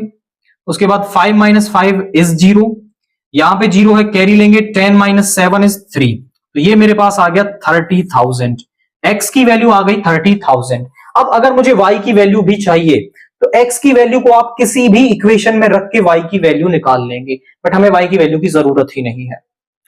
उसके बाद 5 माइनस 5 इज 0, यहां पे 0 है, कैरी लेंगे, 10 माइनस 7 इज 3, तो ये मेरे पास आ गया 30,000, x की वैल्यू आ गई 30,000। अब अगर मुझे y की वैल्यू भी चाहिए तो x की वैल्यू को आप किसी भी इक्वेशन में रख के y की वैल्यू निकाल लेंगे, बट हमें y की वैल्यू की जरूरत ही नहीं है।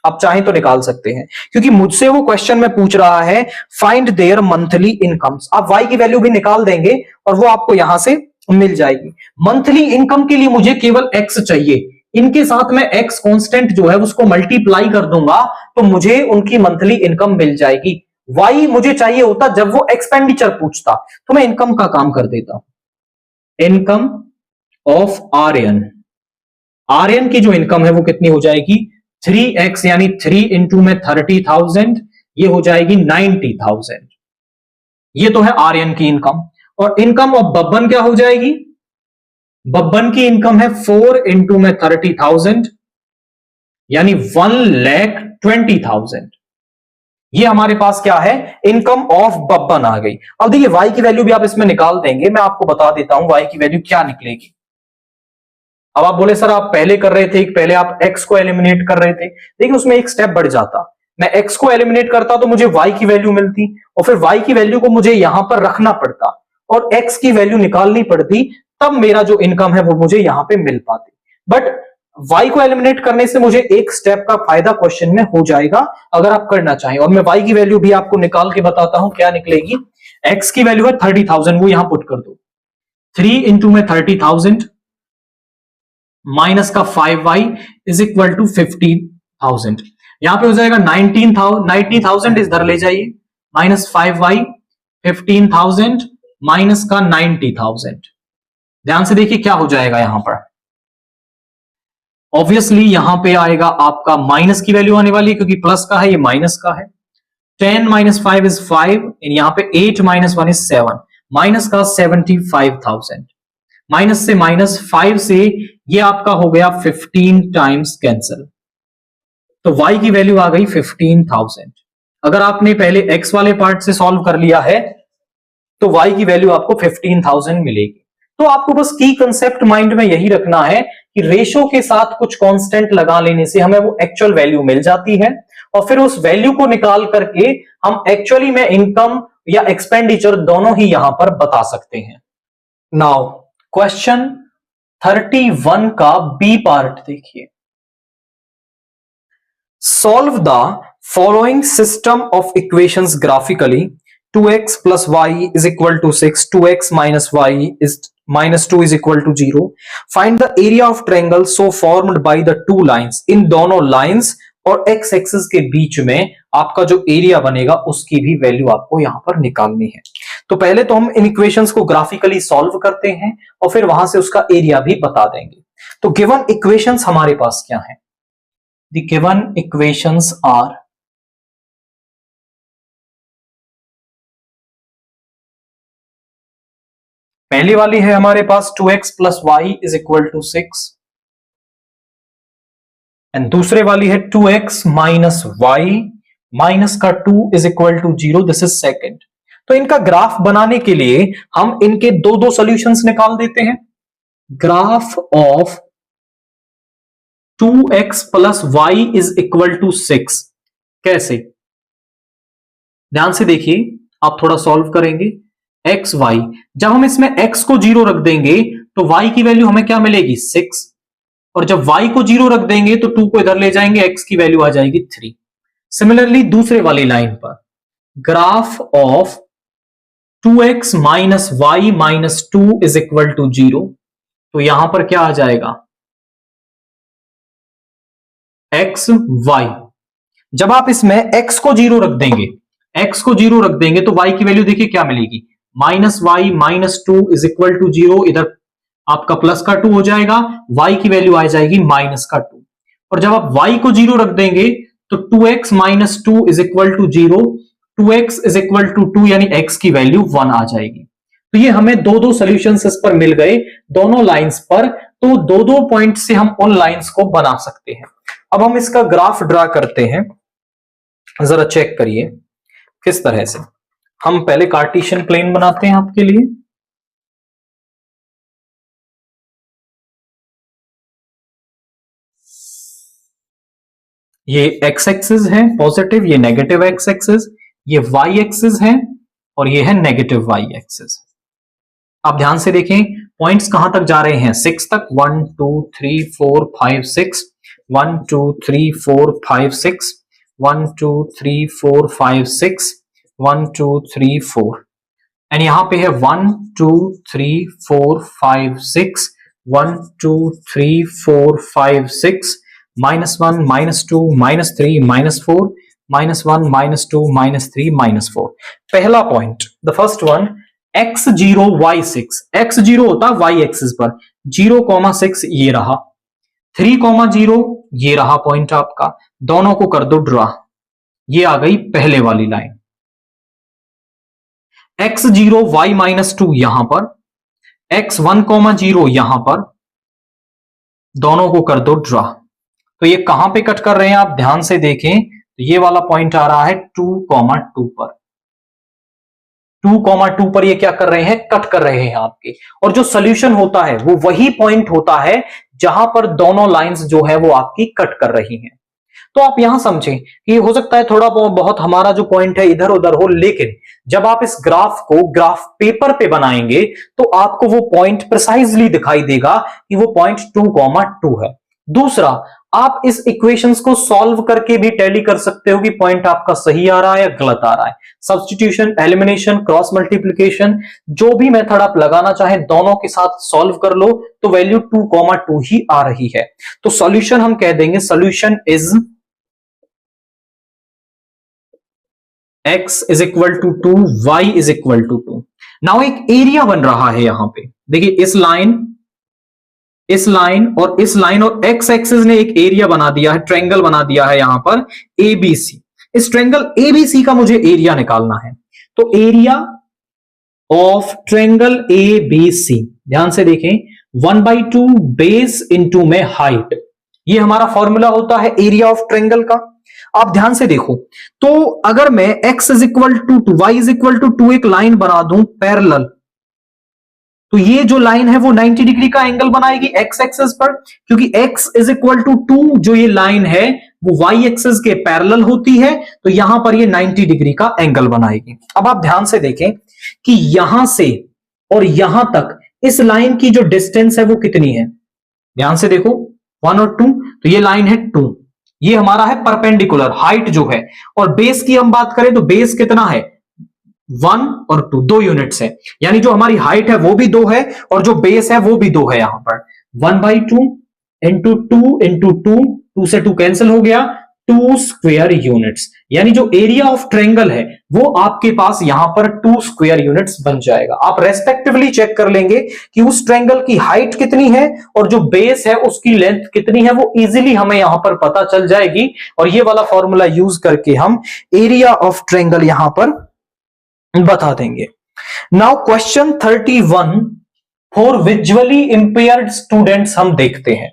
आप चाहें तो निकाल सकते हैं, क्योंकि मुझसे वो क्वेश्चन में पूछ रहा है फाइंड देयर मंथली इनकम्स। आप y की वैल्यू भी निकाल देंगे और वो आपको यहां से मिल जाएगी। मंथली इनकम के लिए मुझे केवल x चाहिए, इनके साथ मैं x कांस्टेंट जो है उसको मल्टीप्लाई कर दूंगा तो मुझे उनकी मंथली इनकम मिल जाएगी। y मुझे चाहिए होता जब वो एक्सपेंडिचर पूछता, तो मैं इनकम का काम कर देता। इनकम ऑफ आर्यन, आर्यन की जो इनकम है वो कितनी हो जाएगी 3x, यानी 3 इंटू में 30,000, ये हो जाएगी 90,000। ये तो है आर्यन की इनकम। और इनकम ऑफ बब्बन क्या हो जाएगी, बब्बन की इनकम है 4 इंटू में 30,000, यानी 1,20,000। ये हमारे पास क्या है, इनकम ऑफ बब्बन आ गई। अब देखिए y की वैल्यू भी आप इसमें निकाल देंगे, मैं आपको बता देता हूं y की वैल्यू क्या निकलेगी। अब आप बोले सर आप पहले कर रहे थे, पहले आप x को एलिमिनेट कर रहे थे, देखिए उसमें एक स्टेप बढ़ जाता, मैं x को एलिमिनेट करता तो मुझे y की वैल्यू मिलती, और फिर y की वैल्यू को मुझे यहां पर रखना पड़ता और x की वैल्यू निकालनी पड़ती, तब मेरा जो इनकम है वो मुझे यहां पे मिल पाती। बट y को एलिमिनेट करने से मुझे एक स्टेप का फायदा क्वेश्चन में हो जाएगा अगर आप करना चाहें। और मैं y की वैल्यू भी आपको निकाल के बताता हूं क्या निकलेगी। x की वैल्यू है 30,000, वो यहां पुट कर दो, 3 इंटू में 30,000 माइनस का 5y इज इक्वल टू 50,000। यहां पे हो जाएगा 90,000 इधर ले जाइए, माइनस 5y 15,000 माइनस का 90,000। ध्यान से देखिए क्या हो जाएगा यहां पर, ऑब्वियसली यहां पे आएगा आपका माइनस की वैल्यू आने वाली है क्योंकि प्लस का है, ये माइनस का है। 10 माइनस 5 इज 5, यहां पे 8 माइनस 1 इज 7, माइनस का 75,000, माइनस से माइनस 5 से ये आपका हो गया 15 टाइम्स कैंसिल, तो y की वैल्यू आ गई 15,000। अगर आपने पहले x वाले पार्ट से सॉल्व कर लिया है तो y की वैल्यू आपको 15,000 मिलेगी। तो आपको बस की कंसेप्ट माइंड में यही रखना है कि रेशो के साथ कुछ कांस्टेंट लगा लेने से हमें वो एक्चुअल वैल्यू मिल जाती है, और फिर उस वैल्यू को निकाल करके हम एक्चुअली में इनकम या एक्सपेंडिचर दोनों ही यहां पर बता सकते हैं। नाउ क्वेश्चन 31 का बी पार्ट देखिए, solve the following system of equations graphically, 2x plus y is equal to 6, 2x minus y is minus 2 is equal to 0. Find the area of triangle so formed by the two lines. इन दोनों lines और x axis के बीच में आपका जो area बनेगा उसकी भी value आपको यहां पर निकालनी है। तो पहले तो हम इन इक्वेशंस को ग्राफिकली सॉल्व करते हैं और फिर वहां से उसका एरिया भी बता देंगे। तो गिवन इक्वेशंस हमारे पास क्या है, द गिवन इक्वेशंस आर, पहली वाली है हमारे पास 2x plus Y is equal to 6, and दूसरे वाली है 2x माइनस वाई माइनस का 2 is equal to 0, this is second. तो इनका ग्राफ बनाने के लिए हम इनके दो दो सॉल्यूशंस निकाल देते हैं। Graph of 2x plus Y is equal to 6, कैसे, ध्यान से देखिए, आप थोड़ा सॉल्व करेंगे। एक्स वाई, जब हम इसमें x को 0 रख देंगे तो y की वैल्यू हमें क्या मिलेगी 6, और जब y को 0 रख देंगे तो 2 को इधर ले जाएंगे, x की वैल्यू आ जाएगी 3। सिमिलरली दूसरे वाली लाइन पर graph of 2x minus Y minus 2 is equal to 0, तो यहां पर क्या आ जाएगा x y। जब आप इसमें x को 0 रख देंगे, x को 0 रख देंगे तो y की वैल्यू देखिए क्या मिलेगी, minus Y minus 2 is equal to 0, इधर आपका प्लस का 2 हो जाएगा, y की वैल्यू आ जाएगी माइनस का 2। और जब आप y को 0 रख देंगे तो 2x minus 2 is equal to 0, 2x is equal to 2, यानी x की वैल्यू 1 आ जाएगी। तो ये हमें दो दो सॉल्यूशंस इस पर मिल गए दोनों लाइंस पर, तो दो दो पॉइंट से हम उन लाइंस को बना सकते हैं। अब हम इसका ग्राफ ड्रा करते हैं, जरा चेक करिए किस तरह से। हम पहले कार्टेशियन प्लेन बनाते हैं आपके लिए। ये x एक्सिस है पॉजिटिव, ये नेगेटिव x एक्सिस, ये y एक्सिस है और ये है नेगेटिव y एक्सिस। आप ध्यान से देखें पॉइंट्स कहां तक जा रहे हैं, 6 तक, 1 2 3 4 5 6, 1 2 3 4 5 6, 1 2 3 4 5 6, 1 2 3 4, एंड यहां पे है 1 2 3 4 5 6, 1 2 3 4 5 6, -1 -2 -3 -4, -1 -2 -3 -4। पहला point, the first one, x0 y6, x0 होता है y एक्सिस पर, 0,6 ये रहा, 3,0 ये रहा पॉइंट आपका, दोनों को कर दो ड्रा, ये आ गई पहले वाली लाइन। x0 y-2 यहां पर, x1,0 यहां पर, दोनों को कर दो ड्रा। तो ये कहां पे कट कर रहे हैं आप ध्यान से देखें, तो ये वाला पॉइंट आ रहा है 2,2 पर, 2,2 पर ये क्या कर रहे हैं, कट कर रहे हैं आपके। और जो सोल्यूशन होता है वो वही पॉइंट होता है जहां पर दोनों लाइंस जो है वो आपकी कट कर रही हैं। तो आप यहां समझें कि हो सकता है थोड़ा बहुत हमारा जो पॉइंट है इधर उधर हो, लेकिन जब आप इस ग्राफ को ग्राफ पेपर पे बनाएंगे तो आपको वो पॉइंट प्रिसाइजली दिखाई देगा कि वो पॉइंट 2,2 है। दूसरा, आप इस इक्वेशंस को सॉल्व करके भी टैली कर सकते हो कि पॉइंट आपका सही आ रहा है या गलत आ रहा है। सब्स्टिट्यूशन, एलिमिनेशन, क्रॉस मल्टीप्लिकेशन, जो भी मेथड आप लगाना चाहें दोनों के साथ सॉल्व कर लो तो वैल्यू 2,2 ही आ रही है। तो सॉल्यूशन हम कह देंगे, solution is x is equal to 2, y is equal to 2। Now एक एरिया बन रहा है यहां पे, देखिए इस लाइन इस लाइन और x एक्सिस ने एक एरिया बना दिया है, ट्रायंगल बना दिया है यहां पर ABC। इस ट्रायंगल ABC का मुझे एरिया निकालना है, तो एरिया ऑफ ट्रायंगल ABC, ध्यान से देखें, 1/2 बेस इंटू में हाइट, ये हमारा फॉर्मूला होता है एरिया ऑफ ट्रायंगल का। आप ध्यान से देखो, तो अगर मैं x is equal to 2, y is equal to 2 एक लाइन बना दूं पैरेलल, तो ये जो लाइन है वो 90 डिग्री का एंगल बनाएगी x एक्सिस पर, क्योंकि x इज इक्वल टू 2 जो ये लाइन है वो y एक्सिस के पैरेलल होती है, तो यहां पर ये 90 डिग्री का एंगल बनाएगी। अब आप ध्यान से देखें कि यहां से और यहां तक इस लाइन की जो डिस्टेंस है वो कितनी है, ध्यान से देखो 1 और 2, तो ये लाइन है 2, ये हमारा है परपेंडिकुलर हाइट जो है। और बेस की हम बात करें तो बेस कितना है, 1 और 2, 2 यूनिट्स है, यानी जो हमारी हाइट है वो भी 2 है और जो बेस है वो भी 2 है। यहां पर 1/2 इंटू 2 इंटू 2, 2 से 2 कैंसिल हो गया, 2 स्क्वायर यूनिट्स, यानी जो एरिया ऑफ ट्रायंगल है वो आपके पास यहां पर 2 स्क्वायर यूनिट्स बन जाएगा। आप रेस्पेक्टिवली चेक कर लेंगे कि उस ट्रायंगल की हाइट कितनी है और जो बेस है उसकी लेंथ कितनी है, वो इजीली हमें यहां पर पता चल जाएगी। और ये वाला फॉर्मूला यूज करके हम एरिया ऑफ ट्रायंगल यहां पर बता देंगे। Now question 31 for visually impaired students हम देखते हैं।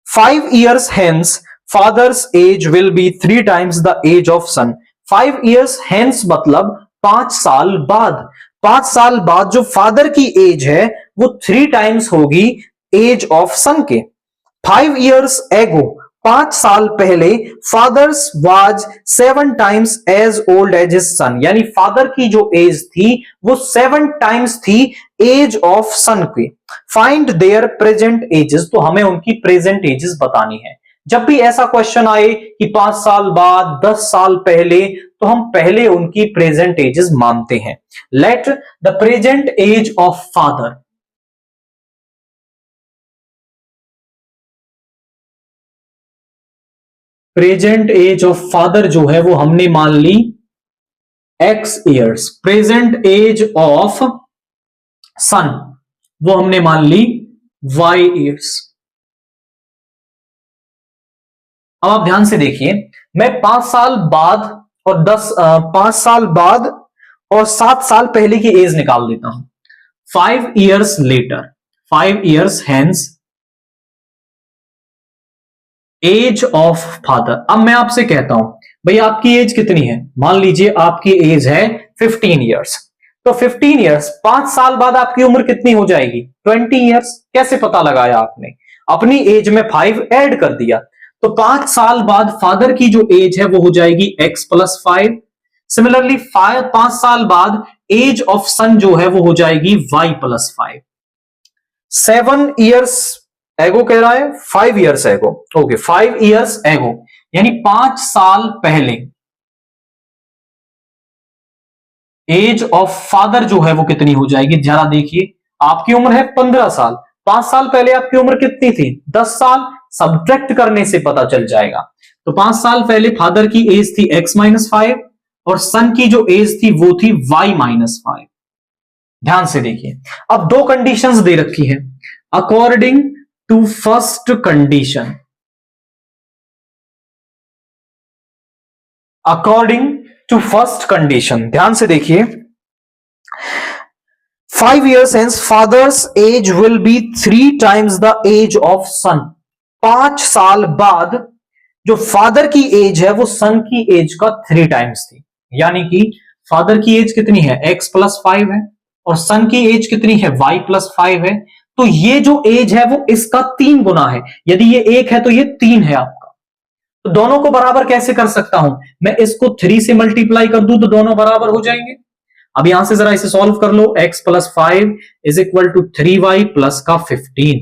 5 years hence father's age will be 3 times the age of son। 5 years hence मतलब 5 साल बाद, 5 साल बाद जो फादर की एज है वो 3 टाइम्स होगी एज ऑफ सन के। 5 years ago, 5 साल पहले father's was 7 times as old as his son, यानी फादर की जो एज थी वो 7 टाइम्स थी एज ऑफ सन की। फाइंड देयर प्रेजेंट एजेस, तो हमें उनकी प्रेजेंट एजेस बतानी है। जब भी ऐसा क्वेश्चन आए कि 5 साल बाद, 10 साल पहले, तो हम पहले उनकी प्रेजेंट एजेस मानते हैं। Let the present age of father, present age of father जो है वो हमने मान ली x years, present age of son वो हमने मान ली y ईयर्स। अब आप ध्यान से देखिए, मैं 5 साल बाद और 5 साल बाद और 7 साल पहले की एज निकाल देता हूं। 5 years later, 5 years hence age of father. अब मैं आपसे कहता हूं भाई आपकी एज कितनी है, मान लीजिए आपकी एज है 15 ईयर्स, तो 15 ईयर्स 5 साल बाद आपकी उम्र कितनी हो जाएगी, 20 ईयर्स। कैसे पता लगाया आपने, अपनी एज में 5 ऐड कर दिया, तो 5 साल बाद फादर की जो एज है वो हो जाएगी x + 5। सिमिलरली 5 साल बाद एज ऑफ सन जो है वो हो जाएगी y + 5। 7 ईयर्स एगो कह रहा है 5 years ago, okay 5 years ago यानी 5 साल पहले एज ऑफ फादर जो है वो कितनी हो जाएगी, जरा देखिए आपकी उम्र है 15 साल, 5 साल पहले आपकी उम्र कितनी थी 10 साल, सब्ट्रैक्ट करने से पता चल जाएगा। तो 5 साल पहले फादर की एज थी x-5 और सन की जो एज थी वो थी y-5। ध्यान से देखिए, अब दो कंडीशंस दे रखी है according to first condition, according to first condition ध्यान से देखिए 5 years hence father's age will be 3 times the age of son। 5 साल बाद जो फादर की एज है वो सन की एज का 3 टाइम्स थी, यानी कि फादर की एज कितनी है x+5 है और सन की एज कितनी है y+5 है, तो ये जो एज है वो इसका 3 गुना है। यदि ये 1 है तो ये 3 है आपका, तो दोनों को बराबर कैसे कर सकता हूं मैं, इसको 3 से मल्टीप्लाई कर दूं तो दोनों बराबर हो जाएंगे। अब यहां से जरा इसे सॉल्व कर लो, x+5 is equal to 3y plus का 15,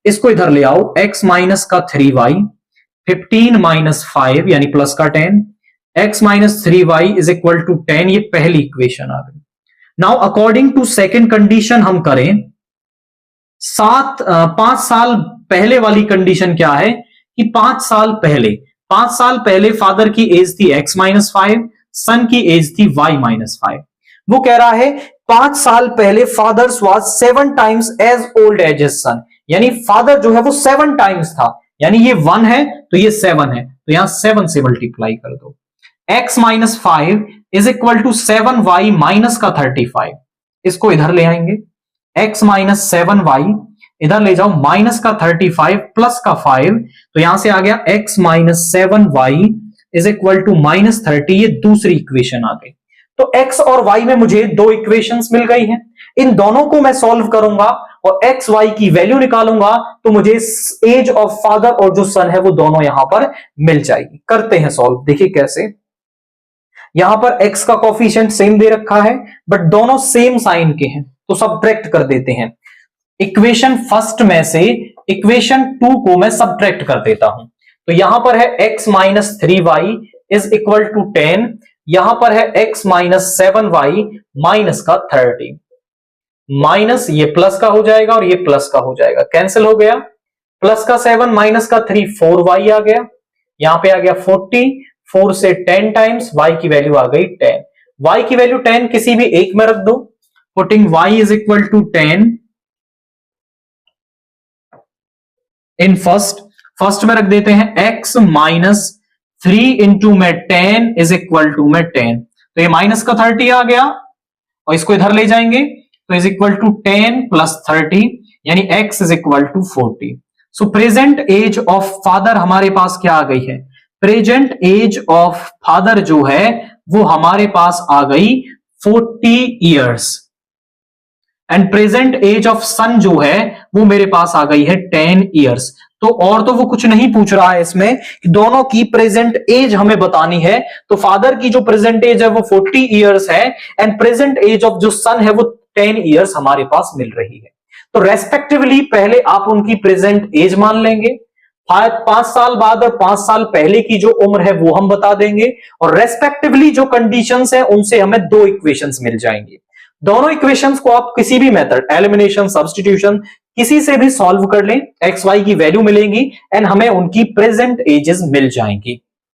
इसको इधर ले आओ, x माइनस का 3y 15 माइनस 5 यानी प्लस का 10, x minus 3y is equal to 10, ये पहली इक्वेशन आ गई। Now according to second condition हम करें 5 साल पहले वाली कंडीशन क्या है कि 5 साल पहले फादर की एज थी x-5, सन की एज थी y-5। वो कह रहा है 5 साल पहले father's was 7 times as old as his son, यानी फादर जो है वो 7 टाइम्स था, यानी ये 1 है तो ये 7 है, तो यहां 7 से मल्टीप्लाई कर दो। x-5 is equal to 7y minus का 35, इसको इधर ले आएंगे, x-7y इधर ले जाओ, माइनस का 35 प्लस का 5, तो यहां से आ गया x-7y इज इक्वल टू -30, ये दूसरी इक्वेशन आ गई। तो x और y में मुझे दो इक्वेशंस मिल गई हैं, इन दोनों को मैं सॉल्व करूंगा और x y की वैल्यू निकालूंगा तो मुझे एज ऑफ फादर और जो सन है वो दोनों यहां पर मिल जाएगी। करते हैं सॉल्व, देखिए कैसे। यहां पर x का कोफिशिएंट सेम दे रखा है बट दोनों सेम साइन के हैं, तो सब्ट्रैक्ट कर देते हैं। इक्वेशन फर्स्ट में से इक्वेशन 2 को मैं सब्ट्रैक्ट कर देता हूं, तो यहां पर है x-3y इज इक्वल टू 10, यहां पर है x-7y माइनस का 30, माइनस ये प्लस का हो जाएगा और ये प्लस का हो जाएगा, कैंसिल हो गया, प्लस का 7 माइनस का 3 4y आ गया, यहां पे आ गया 40, 4 से 10 टाइम्स y की वैल्यू आ गई 10, y की वैल्यू 10 किसी भी एक में रख दो, putting y is equal to 10 in first में रख देते हैं x-3 इंटू में 10 इज इक्वल टू में 10, तो ये माइनस का 30 आ गया और इसको इधर ले जाएंगे तो इज इक्वल टू 10 प्लस 30 यानी x is equal to 40। So present age of father हमारे पास क्या आ गई है, प्रेजेंट एज ऑफ फादर जो है वो हमारे पास आ गई 40 years and present age of son जो है वो मेरे पास आ गई है 10 ईयर्स। तो और तो वो कुछ नहीं पूछ रहा है इसमें कि दोनों की प्रेजेंट एज हमें बतानी है, तो फादर की जो प्रेजेंट एज है वो 40 ईयर्स है एंड प्रेजेंट एज ऑफ जो सन है वो 10 ईयर्स हमारे पास मिल रही है। तो रेस्पेक्टिवली पहले आप उनकी प्रेजेंट एज मान लेंगे, 5 साल बाद और 5 साल पहले की जो उम्र है वो हम बता देंगे और रेस्पेक्टिवली जो कंडीशंस है उनसे हमें दो इक्वेशंस मिल जाएंगे। दोनों इक्वेशंस को आप किसी भी मेथड, एलिमिनेशन, सब्स्टिट्यूशन, किसी से भी सॉल्व कर लें, एक्स वाई की वैल्यू मिलेंगी एंड हमें उनकी प्रेजेंट एजेस मिल जाएंगी।